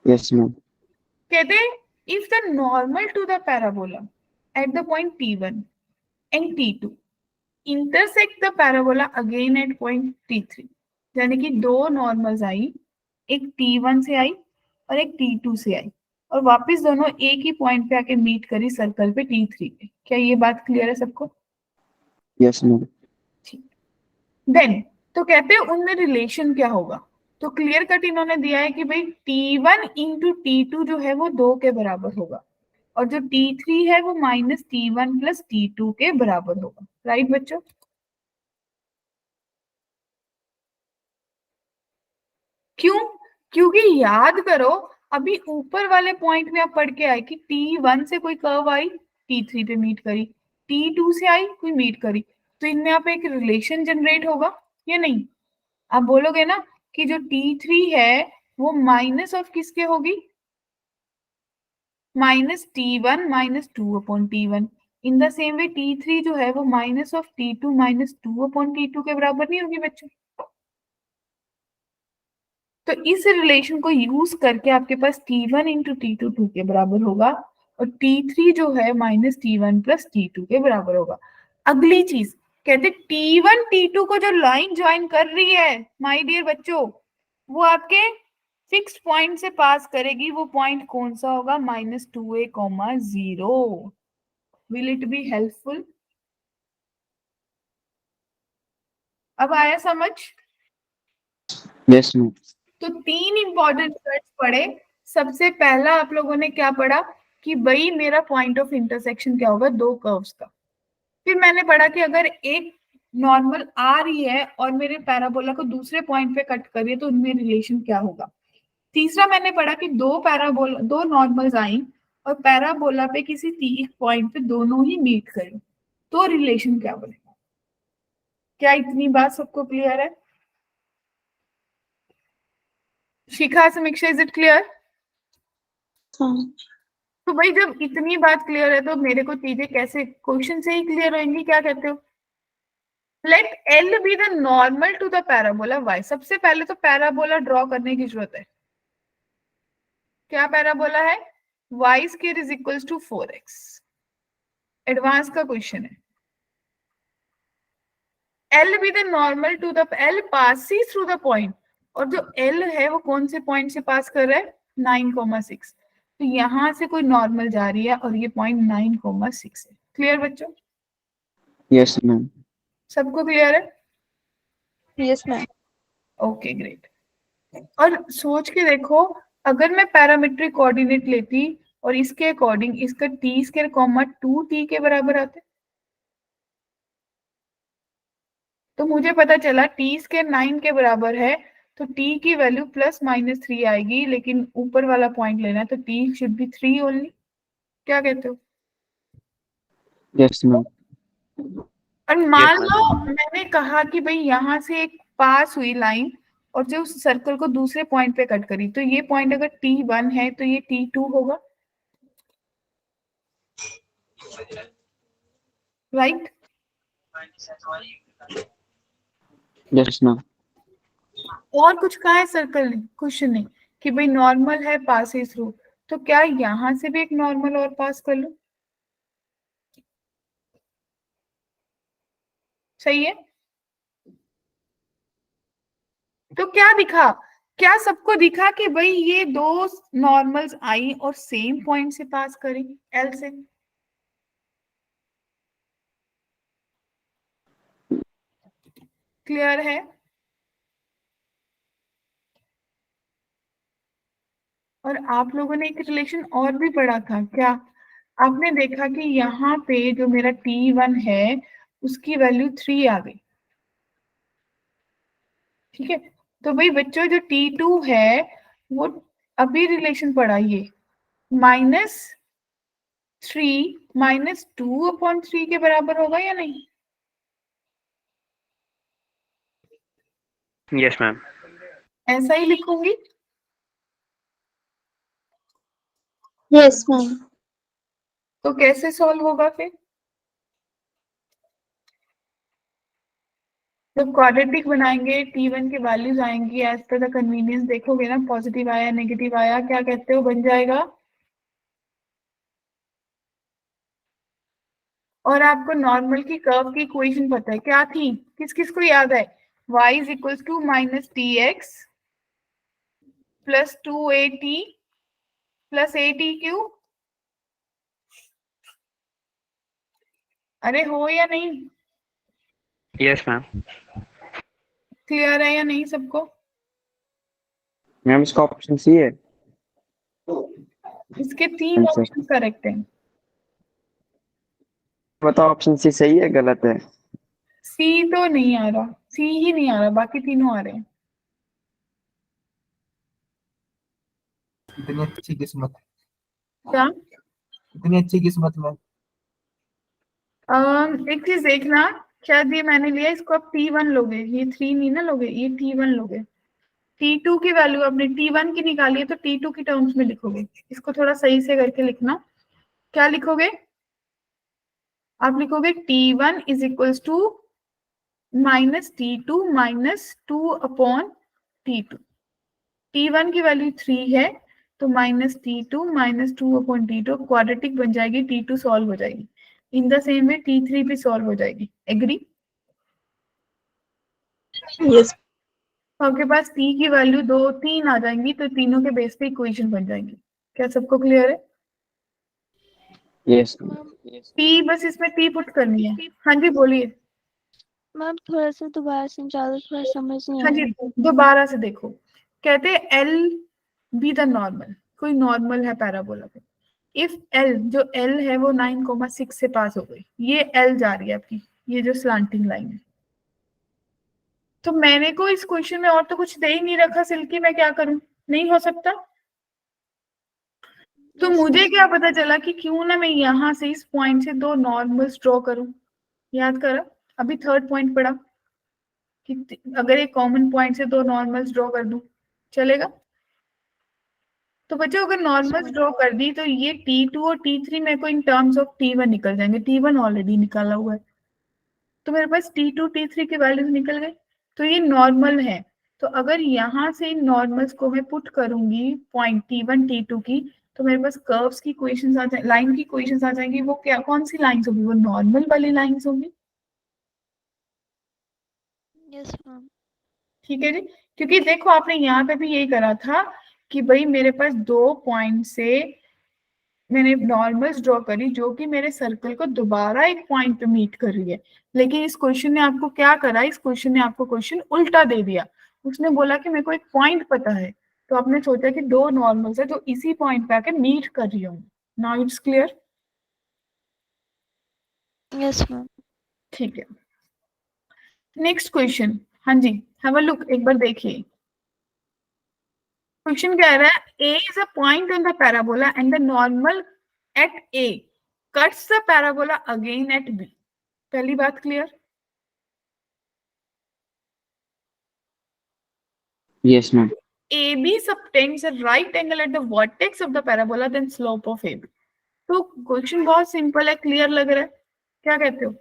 Yes ma'am. कहते हैं if the normal to the parabola at the point t1 and t2 intersect the parabola again at point t3, यानी कि दो नॉर्मल्स आई, एक t1 से आई और एक t2 से आई, और वापस दोनों एक ही पॉइंट पे आके मीट करी सर्कल पे t3 पे। क्या ये बात क्लियर है सबको? Yes ma'am. देन तो कहते हैं उनमें रिलेशन क्या होगा? तो क्लियर कट इन्होंने दिया है कि भाई t1 इंटू t2 जो है वो 2 के बराबर होगा, और जो t3 है वो माइनस t1 प्लस t2 के बराबर होगा। राइट बच्चों? क्यों? क्योंकि याद करो अभी ऊपर वाले पॉइंट में आप पढ़ के आए कि t1 से कोई कर्व आई, t3 पे मीट करी, t2 से आई कोई मीट करी, तो इनमें आप एक रिलेशन जनरेट होगा या नहीं? आप बोलोगे ना कि जो t3 है वो माइनस ऑफ किसके होगी? Minus t1 minus 2 upon t1। In the same way t3 जो है वो minus of t2 minus 2 upon t2 के बराबर नहीं होगी बच्चों? तो इस रिलेशन को यूज करके आपके पास t1 इंटू t2 2 के बराबर होगा, और t3 जो है माइनस t1 प्लस t2 के बराबर होगा। अगली चीज कहते t1 t2 को जो लाइन ज्वाइन कर रही है माय डियर बच्चों, वो आपके फिक्स पॉइंट से पास करेगी। वो पॉइंट कौन सा होगा? Minus 2a, 0। Will it be helpful? अब आया समझ? Yes ma'am. तो 3 इंपॉर्टेंट वर्ड्स पढ़े। सबसे पहला आप लोगों ने क्या पढ़ा कि भाई मेरा पॉइंट ऑफ इंटरसेक्शन क्या होगा? दो कर्व्स का। फिर मैंने पढ़ा कि अगर एक नॉर्मल आ रही है और मेरे पैराबोला को दूसरे पॉइंट पे कट करिए तो उनमें रिलेशन क्या होगा। तीसरा मैंने पढ़ा कि दो नॉर्मल्स आई और पैराबोला पे किसी एक पॉइंट पे दोनों ही मीट करें तो रिलेशन क्या बनेगा। क्या इतनी बात सबको क्लियर है? शिखा, समीक्षा, इज इट क्लियर? हाँ। तो भाई जब इतनी बात क्लियर है तो मेरे को चीजें कैसे क्वेश्चन से ही क्लियर होंगी? क्या कहते हो? Let l be the normal to the parabola y. सबसे पहले तो पैराबोला ड्रॉ करने की जरूरत है। क्या पैराबोला है? Y square is equals to 4x। Advance का क्वेश्चन है। L be the normal to the l passes through the point, और जो एल है वो कौन से पॉइंट से पास कर रहा है? 9,6। तो यहां से कोई नॉर्मल जा रही है और ये पॉइंट 9,6 है। क्लियर बच्चों? Yes ma'am. सबको क्लियर है? Yes ma'am. Okay great. और सोच के देखो, अगर मैं पैरामीट्रिक कोऑर्डिनेट लेती और इसके अकॉर्डिंग इसका टी स्क्वायर कॉमा 2t के बराबर आते, तो मुझे पता चला टी स्क्वायर 9 के बराबर है तो t की वैल्यू प्लस माइनस 3 आएगी, लेकिन ऊपर वाला पॉइंट लेना है तो t शुड बी 3 ओनली। क्या कहते हो? Yes ma'am. और मान लो मैंने कहा कि भाई यहां से एक पास हुई लाइन और जो उस सर्कल को दूसरे पॉइंट पे कट करी, तो ये पॉइंट अगर t1 है तो ये t2 होगा। राइट? Yes ma'am. और कुछ कहा है सर्कल ने? क्वेश्चन नहीं कि भाई नॉर्मल है पासिस थ्रू, तो क्या यहां से भी एक नॉर्मल और पास कर लो? सही है? तो क्या दिखा? क्या सबको दिखा कि भाई ये दो नॉर्मल्स आई और सेम पॉइंट से पास करी एल से? क्लियर है? और आप लोगों ने एक रिलेशन और भी पढ़ा था क्या? आपने देखा कि यहाँ पे जो मेरा t1 है उसकी वैल्यू 3 आ गई, ठीक है, तो भाई बच्चों जो T2 है वो अभी रिलेशन पढ़ा ये -3 - 2/3 के बराबर होगा या नहीं? Yes ma'am. ऐसा ही लिखूंगी। Yes, ma'am. तो कैसे सॉल्व होगा फिर? जब क्वाड्रेटिक बनाएंगे T1 के वैल्यूज आएंगी एज पर द कन्वीनियंस, देखोगे ना पॉजिटिव आया नेगेटिव आया, क्या कहते हो बन जाएगा। और आपको नॉर्मल की कर्व की इक्वेशन पता है क्या थी, किस किस को याद है? y is equal to -tx plus 2at plus atq। अरे हो या नहीं, यस मैम। क्लियर है या नहीं सबको? मैम इसका ऑप्शन सी है इसके 3 आंसर। ऑप्शन करेक्ट हैं। बताओ ऑप्शन सी सही है गलत है? सी तो नहीं आ रहा, सी ही नहीं आ रहा, बाकी तीनों आ रहे हैं। इतनी अच्छी किस्मत, क्या? इतनी अच्छी किस्मत में। एक चीज देखना, शायद ये मैंने लिया इसको, आप T1 लोगे, ये 3 नहीं ना लोगे, ये T1 लोगे। T2 की वैल्यू आपने T1 की निकाली है तो T2 की टर्म्स में लिखोगे, इसको थोड़ा सही से करके लिखना। क्या लिखोगे? आप लिखोगे T1 is equals to -T2 -2/T2। T1 की वैल्यू 3 है तो -T2 -2/T2 क्वाड्रेटिक बन जाएगी, T2 सॉल्व हो जाएगी। इन द सेम वे T3 भी सॉल्व हो जाएगी। एग्री? Yes. तो आपके पास T की वैल्यू 2 3 आ जाएंगी तो तीनों के बेस पे इक्वेशन बन जाएंगी। क्या सबको क्लियर है? यस मैम T बस इसमें T पुट करनी है। हाँ जी बोलिए। मैम थोड़ा सा दोबारा समझा दो, थोड़ा समझ नहीं हाँ आ जी रहा। दोबारा से देखो, कहते हैं L बी द नॉर्मल, कोई नॉर्मल है पैराबोला पे। इफ L जो L है वो 9,6 से पास हो गई, ये L जा रही है आपकी, ये जो स्लांटिंग लाइन है। तो मैंने को इस क्वेश्चन में और तो कुछ दे ही नहीं रखा सिल्की, मैं क्या करूं? नहीं हो सकता। तो Yes, मुझे ma'am. क्या पता चला कि क्यों ना मैं यहाँ से इस पॉइंट से 2 नॉर्मल्स ड्रॉ करूं। याद करा, अभी थर्ड पॉइंट पढ़ा कि अगर एक कॉमन पॉइंट से 2 नॉर्मल्स ड्रॉ कर दूं चलेगा। तो बच्चों अगर नॉर्मल्स ड्रॉ कर दी तो ये T2 और T3 मेरे को इन टर्म्स ऑफ T1 निकल जाएंगे, T1 ऑलरेडी निकाला हुआ है, तो मेरे पास T2 T3 के वैल्यूज निकल गए, तो ये नॉर्मल है। तो अगर यहाँ से इन नॉर्मल्स को मैं पुट करूंगी पॉइंट T1 T2 की, तो मेरे पास कर्व्स की इक्वेशंस आ जाए, लाइन की इक्वेशंस आ जाएंगी। वो क्या कौन सी लाइंस होगी? वो नॉर्मल वाली लाइंस होंगी। Yes, ma'am. ठीक है जी, क्योंकि देखो आपने यहाँ पे भी यही करा था कि भाई मेरे पास 2 पॉइंट से मैंने नॉर्मल्स ड्रॉ करी जो कि मेरे सर्कल को दोबारा एक पॉइंट पे मीट कर रही है। लेकिन इस क्वेश्चन ने आपको क्या करा, इस क्वेश्चन ने आपको क्वेश्चन उल्टा दे दिया। उसने बोला कि मेरे को एक पॉइंट पता है, तो आपने सोचा कि 2 नॉर्मल्स है जो इसी पॉइंट पे आके मीट कर रही होंगी। Now it's clear? Yes, ma'am. ठीक है, नेक्स्ट क्वेश्चन। हाँ जी, हैव अ लुक, एक बार देखिए क्वेश्चन कह रहा है, A is a point on the parabola and the normal at A cuts the parabola again at B। पहली बात clear? Yes ma'am. AB subtends a right angle at the vertex of the parabola, then slope of AB। तो question बहुत simple है, clear लग रहा है, क्या कहते हो?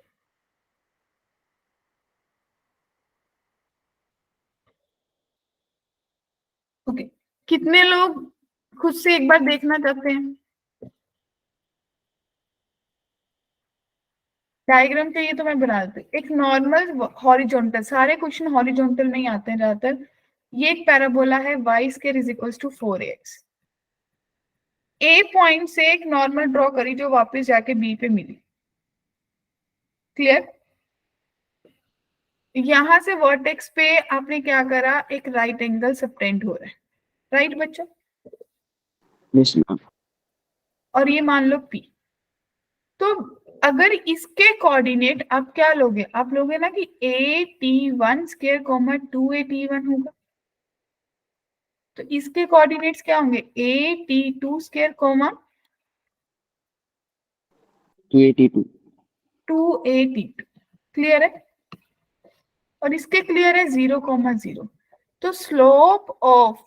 ओके कितने लोग खुद से एक बार देखना चाहते हैं? डायग्राम चाहिए तो मैं बना देती हूँ। एक नॉर्मल हॉरिजॉन्टल, सारे क्वेश्चन हॉरिजॉन्टल में ही आते हैं ज्यादातर। ये एक पैराबोला है y square is equals to 4ax। A point से एक नॉर्मल ड्रॉ करी जो वापस जाके बी पे मिली। क्लियर? यहां से वर्टेक्स पे आपने क्या करा, एक राइट एंगल सबटेंड हो रहा है, राइट बच्चों? Yes ma'am. और ये मान लो P। तो अगर इसके कोऑर्डिनेट आप क्या लोगे, आप लोगे ना कि AT1 स्क्वायर कॉमा 2AT1 होगा, तो इसके कोऑर्डिनेट्स क्या होंगे, AT2 square comma 282 2AT2। Clear है? और इसके क्लियर है 0,0। तो slope of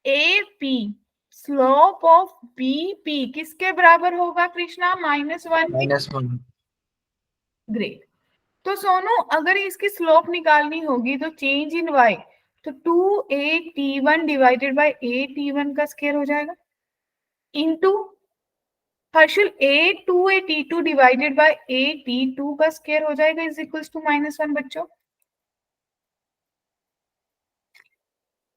AP slope of BP किसके बराबर होगा कृष्णा, -1। -1। ग्रेट। तो सोनू अगर इसकी स्लोप निकालनी होगी तो चेंज इन y, तो 2AT1 डिवाइडेड बाय AT1 का स्क्वायर हो जाएगा, into Harshal A2AT2 divided by AT2 का स्क्वायर हो जाएगा, इज इक्वल्स टू -1 बच्चों।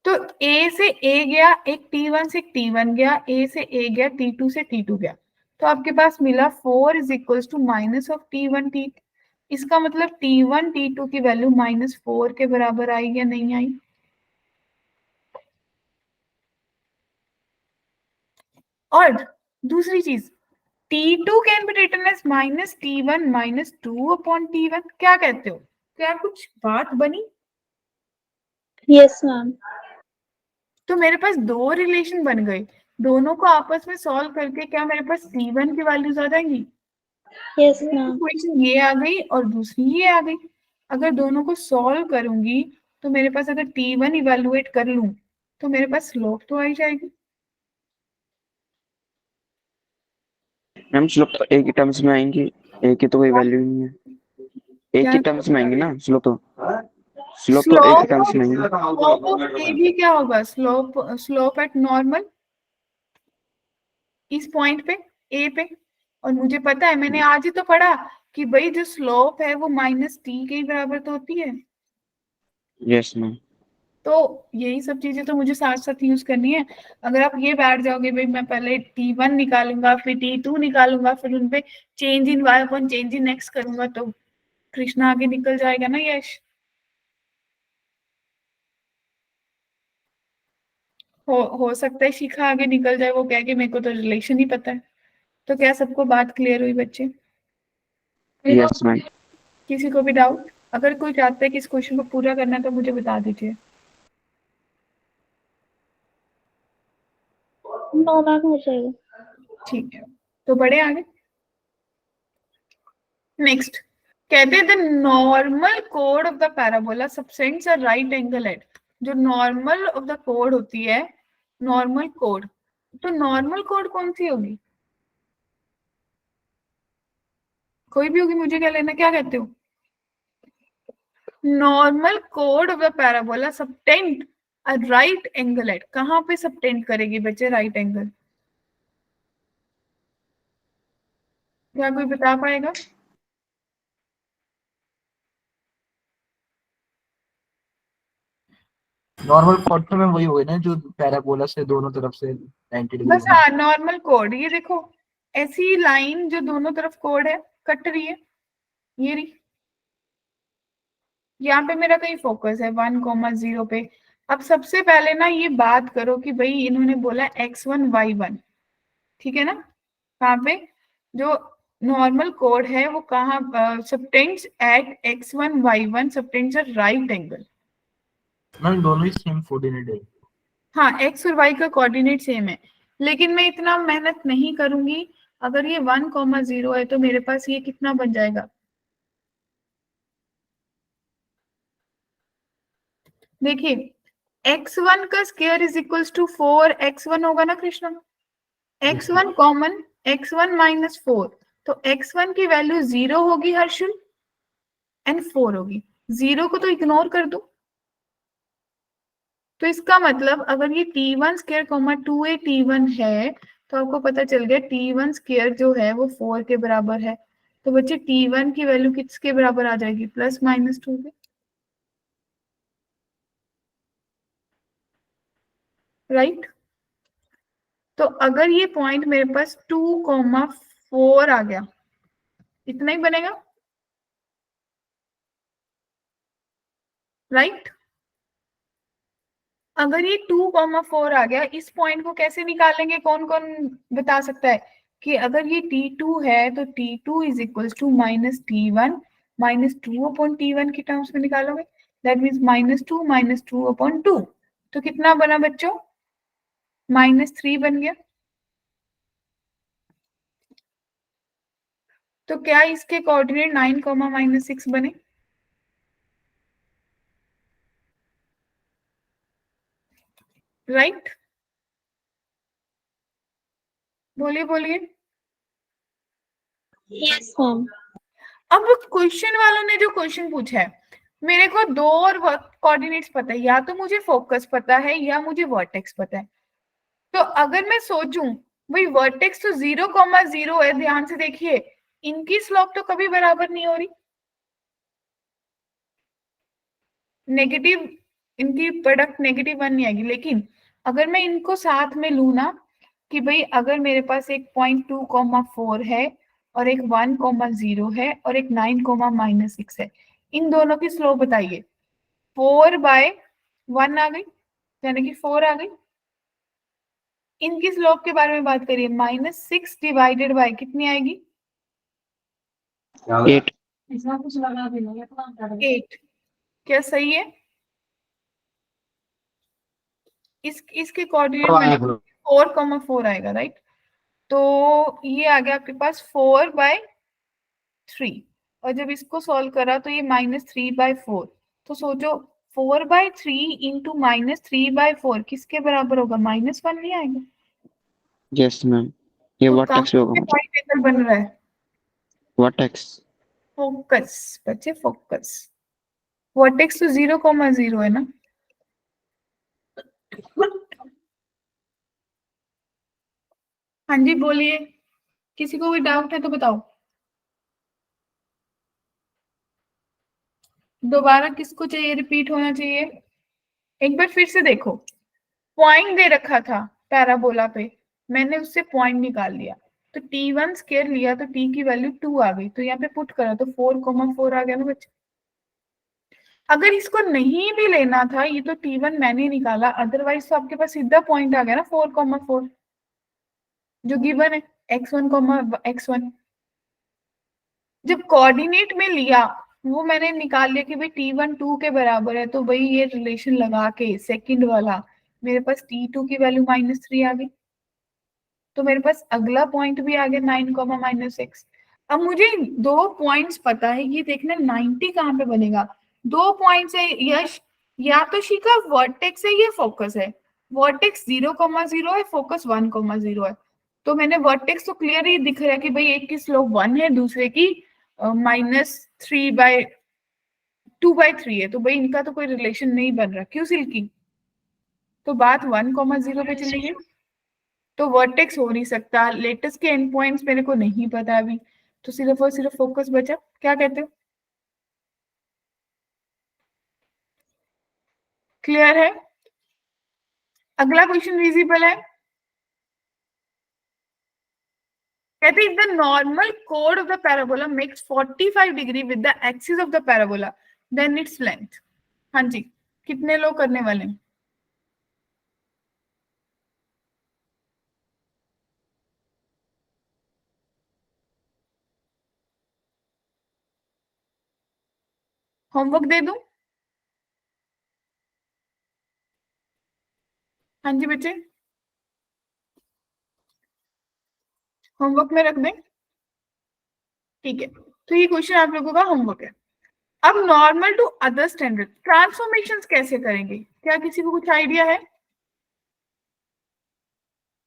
तो A से A गया, एक T1 से T1 गया, A से A गया, T2 से T2 गया, तो आपके पास मिला 4 is equals to minus of T1 T। इसका मतलब T1 T2 की वैल्यू -4 के बराबर आई या नहीं आई? और दूसरी चीज, T2 can be written as -T1 -2 upon T1। क्या कहते हो, क्या कुछ बात बनी? Yes, ma'am. तो मेरे पास दो रिलेशन बन गए, दोनों को आपस में सॉल्व करके क्या मेरे पास T1 की वैल्यूज आ जाएंगी? Yes, ma'am. इक्वेशन ये आ गई और दूसरी ये आ गई। अगर दोनों को सॉल्व करूंगी तो मेरे पास अगर T1 इवेलुएट कर लूं तो मेरे पास स्लोप तो आ ही जाएगी। मैम स्लोप तो एक ही टर्म्स में आएंगी, एक की तो कोई वैल्यू नहीं है, एक ही टर्म्स में आएंगी ना स्लोप तो एक ही टर्म्स में आएंगी। स्लोप ऑफ ए भी क्या होगा, स्लोप एट नॉर्मल इस पॉइंट पे ए पे। और मुझे पता है, मैंने आज ही तो पढ़ा कि भाई जो स्लोप है वो -t के ही बराबर तो होती है। Yes ma'am. तो यही सब चीजें तो मुझे साथ साथ यूज करनी है। अगर आप ये बैठ जाओगे भाई मैं पहले T1 निकालूंगा फिर T2 निकालूंगा फिर उनपे change in y upon change in x करूंगा, तो कृष्णा आगे निकल जाएगा ना यश। हो सकता है शिखा आगे निकल जाए, वो कह के मेरे को तो रिलेशन ही पता है। तो क्या सबको बात क्लियर हुई बच्चे? Yes ma'am. किसी को भी डाउट? अगर कोई चाहता है कि इस क्वेश्चन को पूरा करना है तो मुझे बता दीजिए। No, ma'am, हो जाएगा। ठीक है, तो बढ़े आगे। नेक्स्ट कहते हैं द नॉर्मल कोड of the parabola subtends a right angle at. जो नॉर्मल ऑफ द कोड होती है, नॉर्मल कोड, तो नॉर्मल कोड कौन सी होगी? कोई भी होगी, मुझे क्या लेना, क्या कहते हो? नॉर्मल कोड of the parabola subtend a right angle at, कहां पे सबटेंड करेगी बच्चे राइट एंगल? क्या कोई बता पाएगा? नॉर्मल कॉर्ड तो में वही होगा ना जो पैराबोला से दोनों तरफ से 90 डिग्री बस हाँ, नॉर्मल कोड। ये देखो ऐसी लाइन जो दोनों तरफ कोड है, कट रही है, ये रही। यहाँ पे मेरा कहीं फोकस है 1,0 पे। अब सबसे पहले ना ये बात करो कि भाई इन्होंने बोला x1 y1, ठीक है ना? कहाँ पे जो नॉर्मल कोड है वो कहाँ, subtends at x1 y1 subtends at right angle. Ma'am दोनों ही सेम कोऑर्डिनेट है। हाँ, x और y का कोऑर्डिनेट सेम है, लेकिन मैं इतना मेहनत नहीं करूंगी। अगर ये 1,0 है तो मेरे पास ये कितना बन जाएगा, देखिए x1 का square is equals to 4x1 होगा ना कृष्णा? x1 कॉमन, x1 -4, तो x1 की वैल्यू 0 होगी हर्षल एंड 4 होगी। 0 को तो इग्नोर कर दो। तो इसका मतलब अगर ये T1 स्क्वायर कॉमा 2AT1 है तो आपको पता चल गया T1 स्क्वायर जो है वो 4 के बराबर है। तो बच्चे T1 की वैल्यू किसके बराबर आ जाएगी, +-2 के, राइट? तो अगर ये पॉइंट मेरे पास 2,4 आ गया, इतना ही बनेगा, राइट? अगर ये 2,4 आ गया, इस पॉइंट को कैसे निकालेंगे, कौन कौन बता सकता है? कि अगर ये T2 है तो T2 is equal to minus T1 minus 2 upon T1 की टर्म्स में निकालोगे, that means minus two upon 2, तो कितना बना बच्चों, -3 बन गया। तो क्या इसके कोऑर्डिनेट 9, -6 बने? राइट, बोलिए बोलिए। Yes, ma'am. अब क्वेश्चन वालों ने जो क्वेश्चन पूछा है, मेरे को दो और कोऑर्डिनेट्स पता है, या तो मुझे फोकस पता है या मुझे वर्टेक्स पता है। तो अगर मैं सोचूं भाई वर्टेक्स तो 0,0 है, ध्यान से देखिए इनकी स्लोप तो कभी बराबर नहीं हो रही, नेगेटिव, इनकी प्रोडक्ट -1 नहीं आएगी। लेकिन अगर मैं इनको साथ में लू ना कि भाई अगर मेरे पास एक 0.2,4 है और एक 1,0 है और एक 9,-6 है, इन दोनों की स्लोप बताइए। 4/1 आ गई, यानी कि 4 आ गई। इनकी स्लोप के बारे में बात करिए, -6 डिवाइडेड बाय कितनी आएगी, 8। 8। क्या सही है? इसके कोऑर्डिनेट 4,4 आएगा, राइट। तो ये आ गया आपके पास 4/3, और जब इसको सॉल्व करा तो ये -3/4। तो सोचो 4/3 इंटू -3/4 किसके बराबर होगा, -1 नहीं आएगा? यस मैम, ये तो वर्टेक्स पे होगा मतलब पॉइंट एंगल बन रहा है वर्टेक्स। फोकस, बच्चे फोकस। वर्टेक्स तो 0,0 है ना। हाँ जी बोलिए, किसी को कोई डाउट है तो बताओ। दोबारा किसको चाहिए, रिपीट होना चाहिए? एक बार फिर से देखो, पॉइंट दे रखा था पैराबोला पे, मैंने उससे पॉइंट निकाल लिया, तो T1 स्क्वायर लिया तो T की वैल्यू 2 आ गई, तो यहाँ पे पुट करा तो 4,4 आ गया ना बच्चे। अगर इसको नहीं भी लेना था, ये तो T1 मैंने निकाला, अदरवाइज तो आपके पास सीधा पॉइंट आ गया ना 4,4 जो गिवन है, x1, जब कोऑर्डिनेट में लिया वो मैंने निकाल लिया कि भाई T1 2 के बराबर है, तो भाई ये रिलेशन लगा के सेकंड वाला मेरे पास T2 की वैल्यू -3 आ गई, तो मेरे पास अगला पॉइंट भी आ गया 9,-6। अब मुझे दो पॉइंट्स पता है, ये देखना 90 कहाँ पे बनेगा। दो पॉइंट्स है यश, या तो शिखा वर्टेक्स है या फोकस है। वर्टेक्स 0,0 है, फोकस 1,0 है। तो मैंने वर्टेक्स तो क्लियर ही दिख रहा है कि भाई एक की स्लोप 1 है, दूसरे की -2/3 है, तो भाई इनका तो कोई रिलेशन नहीं बन रहा, क्यों सिल्की? तो बात 1,0 पे चली गई, तो वर्टेक्स हो नहीं सकता। लेटेस्ट के एंड पॉइंट्स मेरे को नहीं पता अभी, तो सिर्फ और सिर्फ फोकस बचा। क्या कहते हो, क्लियर है? अगला क्वेश्चन विजिबल है। कहते हैं द नॉर्मल कोड of the parabola makes 45 degree with the axis of the parabola, then its length. हाँ जी, कितने लोग करने वाले हैं? होमवर्क दे दूं? हाँ जी बच्चे, होमवर्क में रख दें? ठीक है, तो ये क्वेश्चन आप लोगों का होमवर्क है। अब normal to other standard transformations कैसे करेंगे, क्या किसी को कुछ आइडिया है?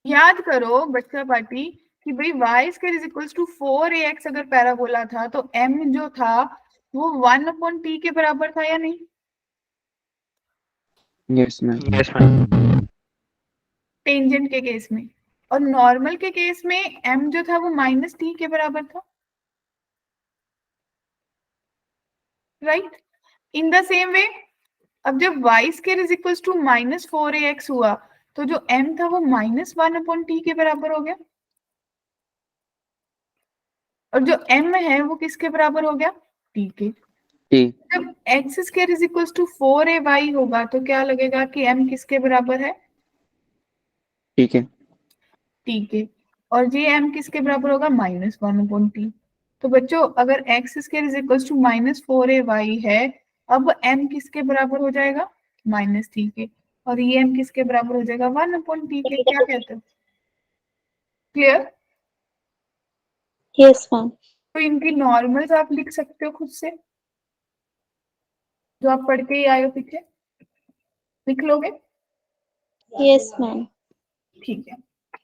याद करो बच्चा पार्टी कि भाई y square is equals to 4ax अगर पैराबोला था तो m जो था वो 1/t के बराबर था या नहीं? Yes ma'am. Yes, ma'am. Tangent के केस में, और नॉर्मल के केस में m जो था वो -t के बराबर था, right. In the same way अब जब y square is equals to -4ax हुआ तो जो m था वो -1/t के बराबर हो गया, और जो m है वो किसके बराबर हो गया, t के। टी। जब x square is equals to 4ay होगा तो क्या लगेगा कि m किसके बराबर है, ठीक है। t के। और ये m किसके बराबर होगा -1/t। तो बच्चों अगर x square is equal to -4ay है, अब m किसके बराबर हो जाएगा -t के, और ये m किसके बराबर हो जाएगा 1/t के। क्या कहते हो, क्लियर? Yes, ma'am. तो इनकी नॉर्मल्स आप लिख सकते हो खुद से, जो आप पढ़ के ही आए हो पीछे, लिख लोगे? Yes, ma'am. ठीक है।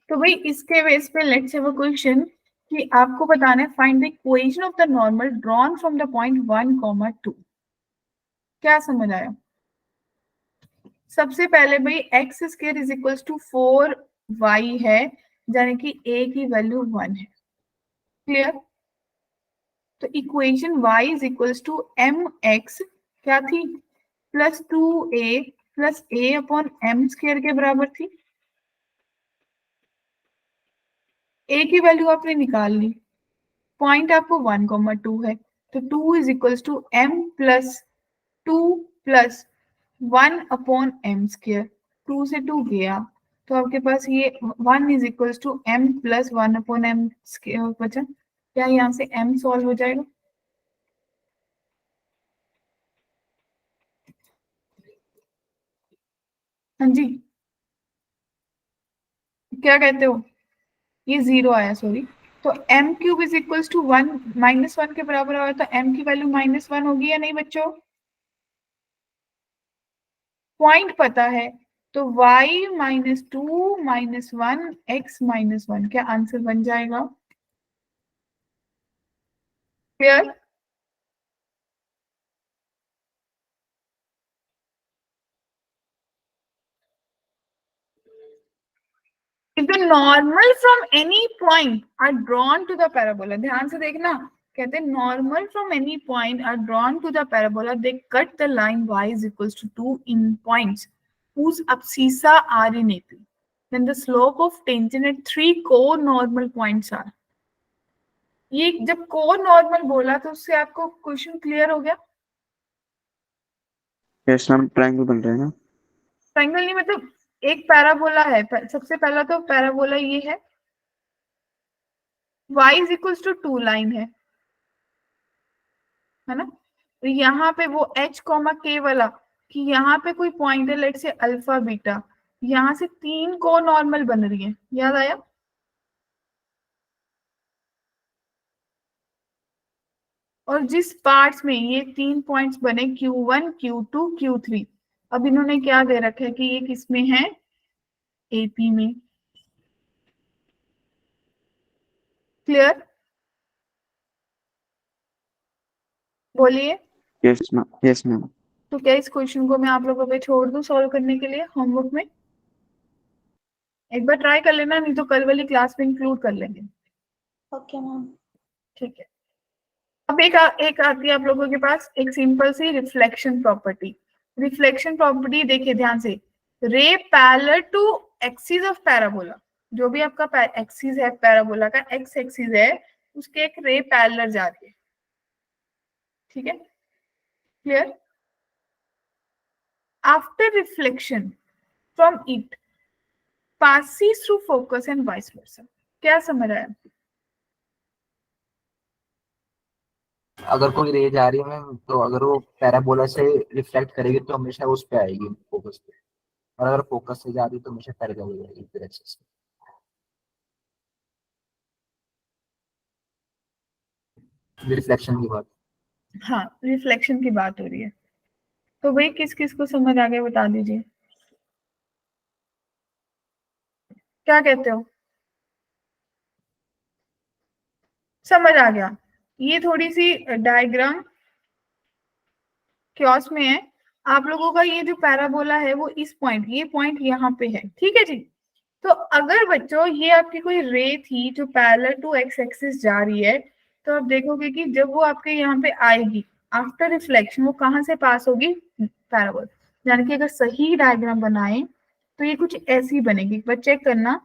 तो भाई इसके बेस पे लेट्स हैव अ क्वेश्चन कि आपको बताना है find the equation of the normal drawn from the point 1, 2। क्या समझ आया? सबसे पहले भाई x square is equal to 4y है, यानी कि a की वैल्यू 1 है। क्लियर? तो equation y is equal to mx क्या थी, +2a plus a upon m square के बराबर थी। a की वैल्यू आपने निकाल ली, पॉइंट आपको 1, 2 है, तो 2 is equal to m plus 2 plus 1/m²। 2 से 2 गया, तो आपके पास ये 1 is equal to m plus 1/m² बचा। क्या यहाँ से m सॉल्व हो जाएगा? हाँ जी, क्या कहते हो? ये 0 आया, सॉरी। तो m³ इज इक्वल टू 1 -1 के बराबर आया, तो m की वैल्यू -1 होगी या नहीं बच्चों? पॉइंट पता है, तो y -2 -1 x -1 क्या आंसर बन जाएगा? Clear? If the normal from any point are drawn to the parabola, ध्यान से देखना, कहते हैं normal from any point are drawn to the parabola, they cut the line y is equals to 2 in points whose abscissa are in AP. Then the slope of tangent at 3 co-normal points are. ये जब co-normal बोला तो उससे आपको question clear हो गया? Yes ma'am, triangle बन रहा है ना। ट्रायंगल नहीं, मतलब एक पैराबोला है, सबसे पहला तो पैराबोला ये है, y is equal to 2 line है ना, तो यहाँ पे वो h, वाला कि यहाँ पे कोई पॉइंट है, लेट से अल्फा बीटा, यहाँ से 3 को नॉर्मल बन रही है, याद आया? और जिस पार्ट्स में ये 3 पॉइंट्स बने Q1, Q2, Q3, अब इन्होंने क्या दे रखा है कि ये किसमें है, AP में। क्लियर? बोलिए। Yes ma'am, yes ma'am. तो क्या इस क्वेश्चन को मैं आप लोगों पे छोड़ दूं सॉल्व करने के लिए होमवर्क में? एक बार ट्राई कर लेना, नहीं तो कल वाली क्लास में इंक्लूड कर लेंगे। Okay, ma'am. ठीक है। अब एक आती है आप लोगों के पास एक सिंपल सी रिफ्लेक्शन प्रॉपर्टी। रिफ्लेक्शन प्रॉपर्टी देखिए ध्यान से, ray parallel to axis of parabola, जो भी आपका एक्सिस है पैराबोला का, एक्स एक्सिस है, उसके एक रे पैरेलल जा रही है। ठीक है, clear? After reflection from it passes through focus and vice versa। क्या समझ आया? अगर कोई रे जा रही है मैम, तो अगर वो पैराबोला से रिफ्लेक्ट करेगी तो हमेशा उस पे आएगी, फोकस पे। और अगर फोकस से जा रही है तो हमेशा पैरेलल हो जाएगी फिर एक्सिस से। रिफ्लेक्शन की बात। हाँ, रिफ्लेक्शन की बात हो रही है। तो भाई किस किस को समझ आ गया बता दीजिए, क्या कहते हो? समझ आ गया? ये थोड़ी सी डायग्राम क्योस में है आप लोगों का, ये जो पैराबोला है वो इस पॉइंट, ये पॉइंट यहाँ पे है, ठीक है जी। तो अगर बच्चों ये आपकी कोई रे थी जो पैरेलल टू एक्स एक्सिस जा रही है, तो आप देखोगे कि जब वो आपके यहाँ पे आएगी आफ्टर रिफ्लेक्शन, वो कहाँ से पास होगी, पैराबोला। यानी कि अगर सही डायग्राम बनाए तो ये कुछ ऐसी बनेगी, बट चेक करना,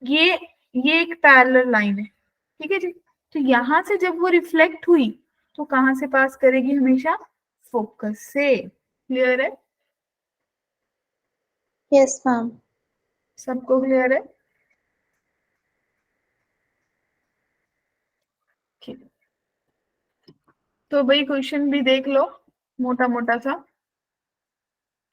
ये ये एक पैरेलल लाइन है, ठीक है जी। तो यहाँ से जब वो रिफ्लेक्ट हुई तो कहाँ से पास करेगी, हमेशा फोकस से। क्लियर है? Yes, ma'am. सबको क्लियर है? तो भाई क्वेश्चन भी देख लो, मोटा मोटा सा।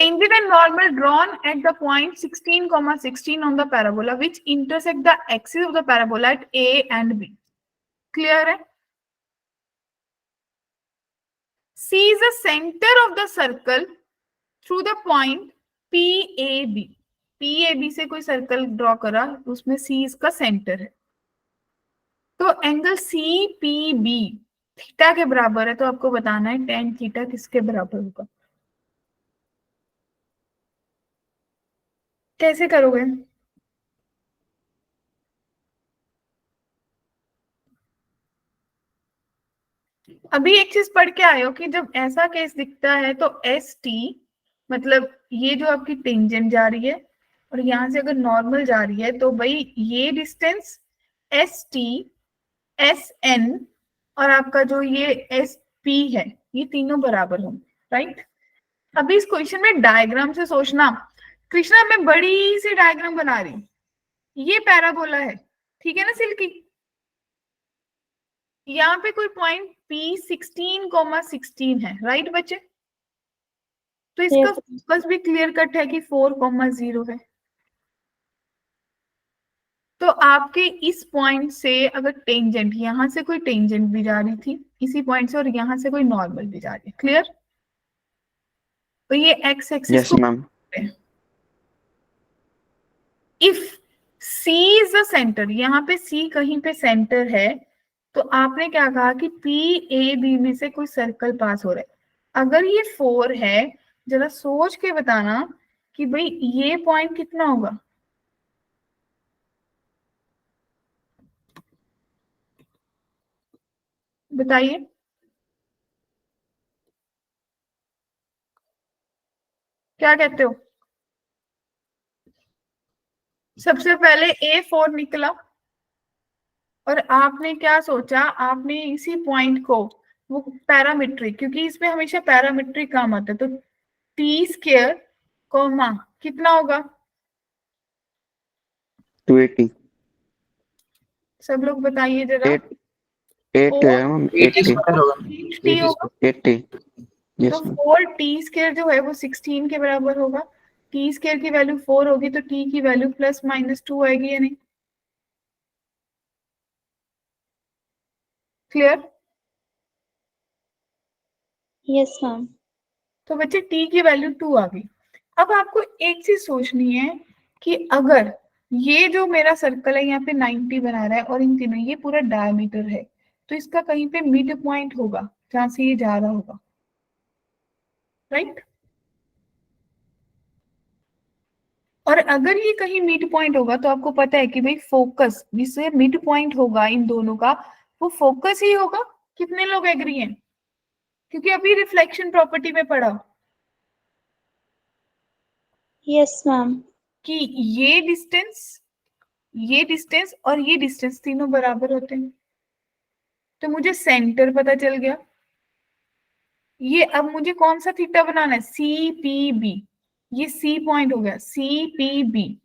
Tangent and normal drawn at the point 16, 16 on the parabola which intersect the axis of the parabola at A and B. Clear है? C is the center of the circle through the point PAB. PAB से कोई circle draw करा, उसमें C इसका centre है। तो angle CPB theta के बराबर है, तो आपको बताना है tan थीटा किसके बराबर होगा। कैसे करोगे? अभी एक चीज पढ़ के आए हो कि जब ऐसा केस दिखता है तो एस टी, मतलब ये जो आपकी टेंजेंट जा रही है और यहां से अगर नॉर्मल जा रही है, तो भाई ये distance s t, s n और आपका जो ये एस पी है, ये तीनों बराबर होंगे, राइट। अभी इस क्वेश्चन में डायग्राम से सोचना। कृष्णा मैं बड़ी सी डायग्राम बना रही हूँ, ये पैराबोला है, ठीक है ना सिल्की। यहाँ पे कोई पॉइंट P 16, 16 है, राइट बच्चे। तो इसका फोकस भी क्लियर कट है कि 4, 0 है। तो आपके इस पॉइंट से अगर टेंजेंट, यहां से कोई टेंजेंट भी जा रही थी इसी पॉइंट से, और यहां से कोई नॉर्मल भी जा रही है, क्लियर। तो ये x axis yes ma'am. If C is the centre, यहाँ पे C कहीं पे सेंटर है, तो आपने क्या कहा कि PAB में से कोई सर्कल पास हो रहा है। अगर ये 4 है, जरा सोच के बताना कि भाई ये पॉइंट कितना होगा। बताइए, क्या कहते हो। सबसे पहले A4 निकला और आपने क्या सोचा, आपने इसी पॉइंट को, वो पैरामीट्रिक, क्योंकि इसमें हमेशा पैरामीट्रिक काम आता है, तो T² कोमा कितना होगा। 280। सब लोग बताइए जरा। 8 है मैम, 80 T होगा, 80। यस तो मैम। 4T² जो है वो 16 के बराबर होगा। T² की वैल्यू 4 होगी, तो T की वैल्यू +-2 आएगी या नहीं। क्लियर। Yes, ma'am. तो बच्चे T की वैल्यू 2 आ गई। अब आपको एक चीज सोचनी है कि अगर ये जो मेरा सर्कल है यहाँ पे 90 बना रहा है और इन तीनों, ये पूरा डायमीटर है, तो इसका कहीं पे मिड पॉइंट होगा जहां से ये जा रहा होगा, राइट। और अगर ये कहीं मिड पॉइंट होगा, तो आपको पता है कि भाई फोकस जिससे मिड पॉइंट होगा इन दोनों का, वो फोकस ही होगा। कितने लोग एग्री हैं? क्योंकि अभी रिफ्लेक्शन प्रॉपर्टी में पढ़ा Yes, ma'am. कि ये डिस्टेंस और ये डिस्टेंस तीनों बराबर होते हैं। तो मुझे सेंटर पता चल गया। ये अब मुझे कौन सा थीटा बनाना है, CPB। ये C पॉइंट हो गया, CPB।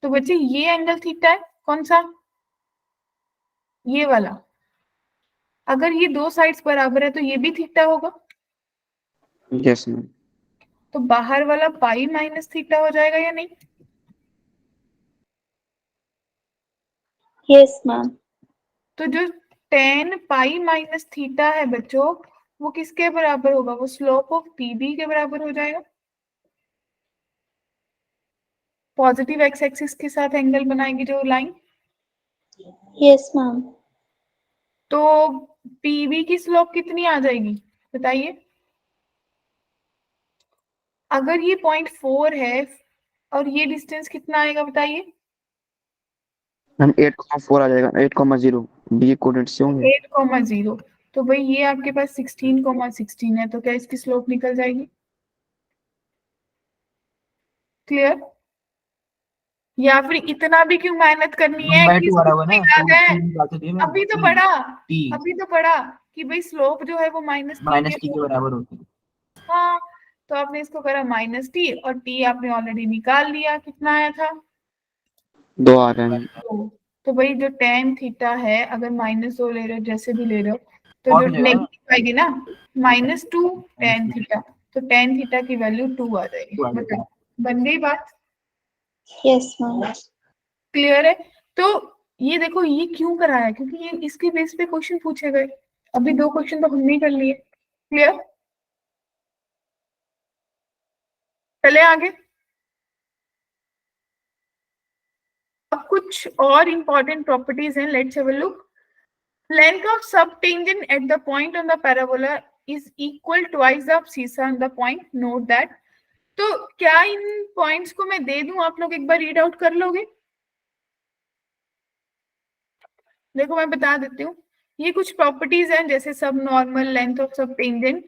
तो बच्चे ये एंगल थीटा है, कौन सा, ये वाला। अगर ये दो साइड्स बराबर है तो ये भी थीटा होगा, यस मैम। तो बाहर वाला पाई माइनस थीटा हो जाएगा या नहीं। Yes, ma'am. तो जो tan पाई माइनस थीटा है बच्चों, वो किसके बराबर होगा, वो स्लोप ऑफ PB के बराबर हो जाएगा। पॉजिटिव एक्स एक्सिस के साथ एंगल बनाएगी जो लाइन। Yes, ma'am. तो PB की स्लोप कितनी आ जाएगी बताइए। अगर ये 0.4 है और ये डिस्टेंस कितना आएगा बताइए। मैम 8,4 आ जाएगा, 8,0 ये कोऑर्डिनेट से होंगे। 8,0। तो भाई ये आपके पास 16,16 है, तो क्या इसकी स्लोप निकल जाएगी। क्लियर। या फिर इतना भी क्यों मेहनत करनी है कि याद है, अभी तो पढ़ा कि भाई स्लोप जो है वो -t के बराबर होती है। हाँ, तो आपने इसको करा -t और t आपने ऑलरेडी निकाल लिया, कितना आया था 2 आ रहे हैं। तो भाई जो tan थीटा है, अगर -2 ले रहे हो, जैसे भी ले रहे हो, तो और जो हो जाएगा ना? नेगेटिव आएगी ना -2 tan थीटा, तो tan थीटा की वैल्यू 2 आ जाएगी। 2 आ जाएगी। बताओ, बन गई बात? Yes, ma'am. क्लियर है? तो ये देखो ये क्यों कराया, क्योंकि ये इसके बेस पे क्वेश्चन पूछे गए। अभी 2 क्वेश्चन तो हमने कर लिए। क्लियर? चले आगे। अब कुछ और इंपॉर्टेंट प्रॉपर्टीज हैं, let's have a look. Length of subtangent at the point on the parabola is equal twice the abscissa on the point. Note that. तो क्या इन पॉइंट्स को मैं दे दूं, आप लोग एक बार रीड आउट कर लोगे? देखो मैं बता देती हूँ, ये कुछ प्रॉपर्टीज हैं जैसे सब नॉर्मल, लेंथ ऑफ सब टेंजेंट,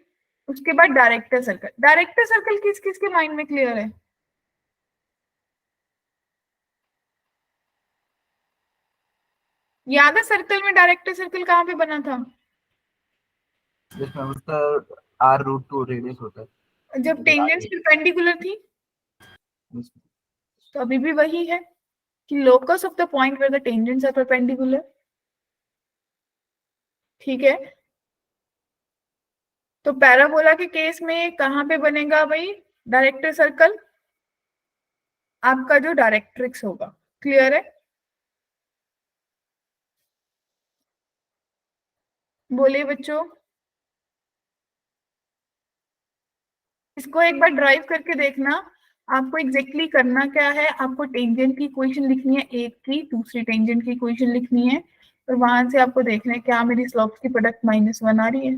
उसके बाद डायरेक्टर सर्कल। डायरेक्टर सर्कल किस किस के माइंड में क्लियर है? याद है सर्कल में डायरेक्टर सर्कल कहाँ पे बना था? जिसमें उसका r√2 रेडियस होता है। जब टेंजेंट्स परपेंडिकुलर थी। इसमें तो अभी भी वही है कि locus of the point where the tangents are perpendicular. ठीक है, तो पैराबोला के केस में कहाँ पे बनेगा भाई डायरेक्टर सर्कल? आपका जो डायरेक्ट्रिक्स होगा। क्लियर है? बोलिए बच्चों। इसको एक बार ड्राइव करके देखना। आपको एग्जैक्टली करना क्या है, आपको टेंजेंट की इक्वेशन लिखनी है एक की, दूसरी टेंजेंट की इक्वेशन लिखनी है, और वहां से आपको देखना है क्या मेरी स्लोप्स की प्रोडक्ट -1 आ रही है।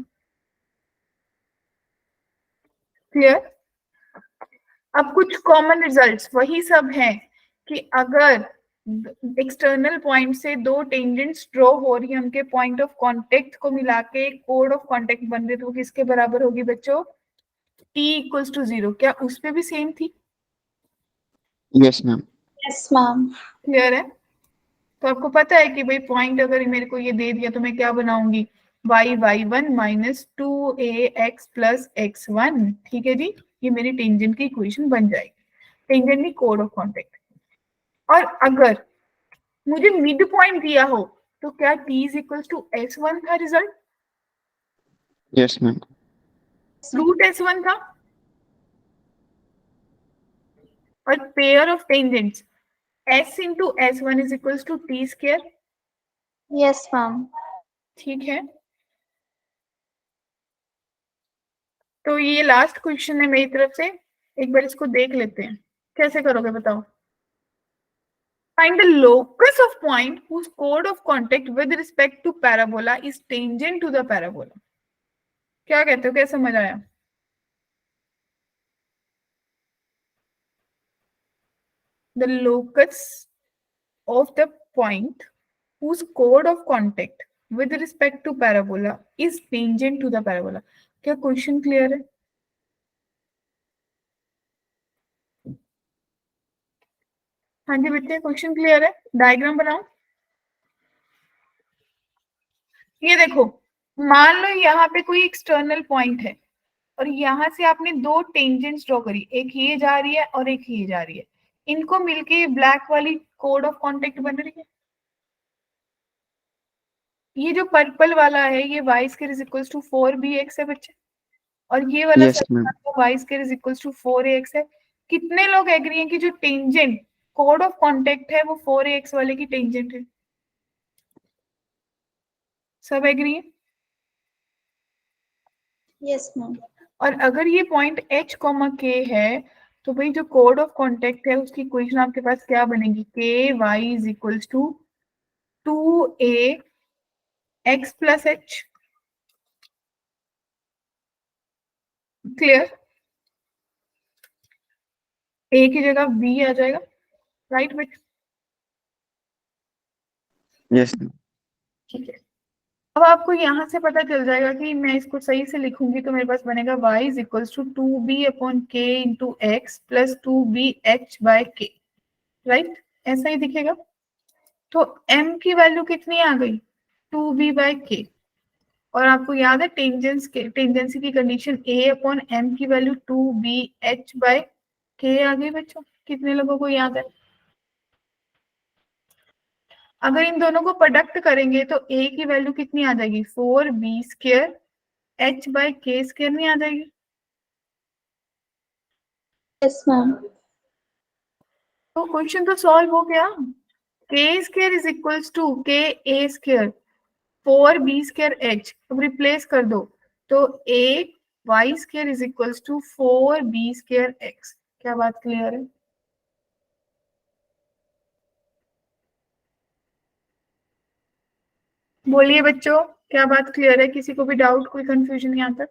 क्लियर? अब कुछ कॉमन रिजल्ट्स वही सब हैं कि अगर एक्सटर्नल पॉइंट से 2 टेंजेंट्स ड्रॉ हो रही है, उनके पॉइंट ऑफ कांटेक्ट को मिला के कोड ऑफ कांटेक्ट बन रही है, तो वो किसके बराबर होगी बच्चों? t = 0। क्या उस पे भी सेम थी? Yes ma'am. Yes, ma'am. Clear है? तो आपको पता है कि भाई पॉइंट अगर मेरे को ये दे दिया तो मैं क्या बनाऊंगी? y1 - 2ax + x1। ठीक है जी, ये मेरी टेंजेंट की इक्वेशन बन जाएगी, टेंजेंट की कोड ऑफ कांटेक्ट। और अगर मुझे मिड पॉइंट दिया हो तो क्या t = s1 था रिजल्ट? Yes ma'am. √s1 था। और pair of tangents s × s1 = t²। Yes, ma'am. ठीक है, तो ये लास्ट क्वेश्चन है मेरी तरफ से, एक बार इसको देख लेते हैं। कैसे करोगे बताओ? Find the locus of point whose chord of contact with respect to parabola is tangent to the parabola. क्या कहते हो, क्या समझ आया? The locus of the point whose chord of contact with respect to parabola is tangent to the parabola. क्या question clear है? हाँ जी बच्चे, क्वेश्चन क्लियर है? डायग्राम बनाओ। ये देखो, मान लो यहाँ पे कोई एक्सटर्नल पॉइंट है और यहाँ से आपने 2 टेंजेंट्स ड्रॉ करी, एक ये जा रही है और एक ये जा रही है, इनको मिलके ब्लैक वाली कोड ऑफ कांटेक्ट बन रही है। ये जो पर्पल वाला है ये y² = 4bx है बच्चे, और ये वाला यस मैम। y² = 4ax है। कितने लोग एग्री हैं कि जो टेंजेंट कोड ऑफ कांटेक्ट है वो 4ax वाले की टेंजेंट है? सब एग्री है? Yes, ma'am. और अगर ये पॉइंट h, k है तो भाई जो कोड ऑफ कांटेक्ट है उसकी इक्वेशन आपके पास क्या बनेगी? ky = 2ax + h। Clear? a की जगह b आ जाएगा, राइट बच्चों? Yes ma'am. ठीक है, अब आपको यहाँ से पता चल जाएगा कि मैं इसको सही से लिखूंगी तो मेरे पास बनेगा y = 2b/k × x + 2bh/k, right? ऐसा ही दिखेगा। तो m की वैल्यू कितनी आ गई? 2b/k। और आपको याद है टेंजेंसी की कंडीशन a/m की वैल्यू 2bh/k आ गई बच्चों। कितने लोगों को याद है? अगर इन दोनों को प्रोडक्ट करेंगे तो a की वैल्यू कितनी आ जाएगी 4b square h by k square नहीं आ जाएगी? Yes, ma'am. तो क्वेश्चन तो सॉल्व हो गया। k square is equals to k a square 4b square h, अब रिप्लेस कर दो तो a y square is equals to 4b square x। क्या बात क्लियर है? बोलिए बच्चों, क्या बात क्लियर है? किसी को भी डाउट, कोई कंफ्यूजन यहाँ तक?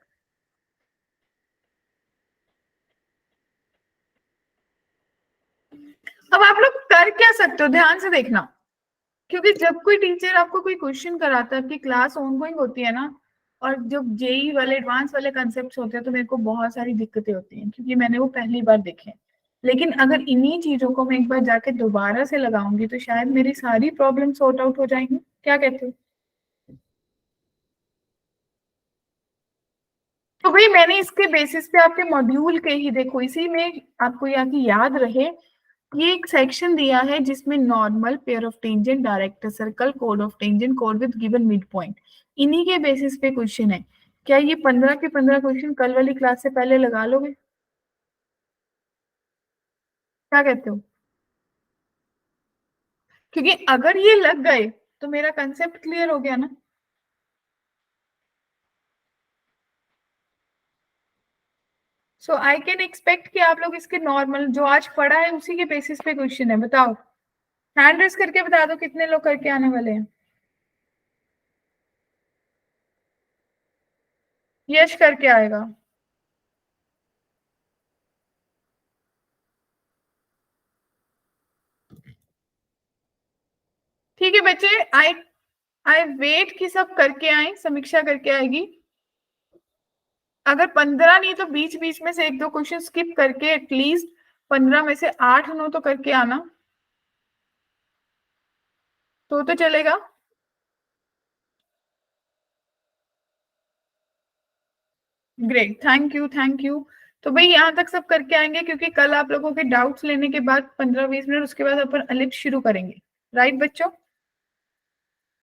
अब आप लोग कर क्या सकते हो, ध्यान से देखना, क्योंकि जब कोई टीचर आपको कोई क्वेश्चन कराता है, आपकी क्लास ऑनगोइंग होती है ना, और जब जेई वाले एडवांस वाले कंसेप्ट होते हैं तो मेरे को बहुत सारी दिक्कतें होती हैं, क्योंकि मैंने वो पहली बार देखे हैं। लेकिन अगर इन्हीं चीजों को मैं एक बार जाके दोबारा से लगाऊंगी तो शायद मेरी सारी प्रॉब्लम सॉर्ट आउट हो जाएंगी। क्या कहते हो? तो भाई मैंने इसके बेसिस पे आपके मॉड्यूल के ही, देखो इसी में आपको यहाँ की याद रहे, ये एक सेक्शन दिया है जिसमें normal, pair of tangent, director circle, code of tangent, code with given mid point, इन्हीं के बेसिस पे क्वेश्चन है। क्या ये 15 के 15 क्वेश्चन कल वाली क्लास से पहले लगा लोगे? क्या कहते हो? क्योंकि अगर ये लग गए तो मेरा कंसेप्ट क्लियर हो गया ना। सो आई कैन एक्सपेक्ट कि आप लोग इसके नॉर्मल जो आज पढ़ा है उसी के बेसिस पे क्वेश्चन है। बताओ, हैंड रेस करके बता दो कितने लोग करके आने वाले हैं। यश करके आएगा। ठीक है बच्चे, आई आई वेट कि सब करके आए, समीक्षा करके आएगी। अगर 15 नहीं तो बीच बीच में से एक दो क्वेश्चन स्किप करके एटलीस्ट 15 में से 8-9 तो करके आना, तो चलेगा। Great, thank you thank you. तो भाई यहाँ तक सब करके आएंगे, क्योंकि कल आप लोगों के डाउट्स लेने के बाद 15-20 मिनट उसके बाद अपन अलिप्स शुरू करेंगे। राइट बच्चों?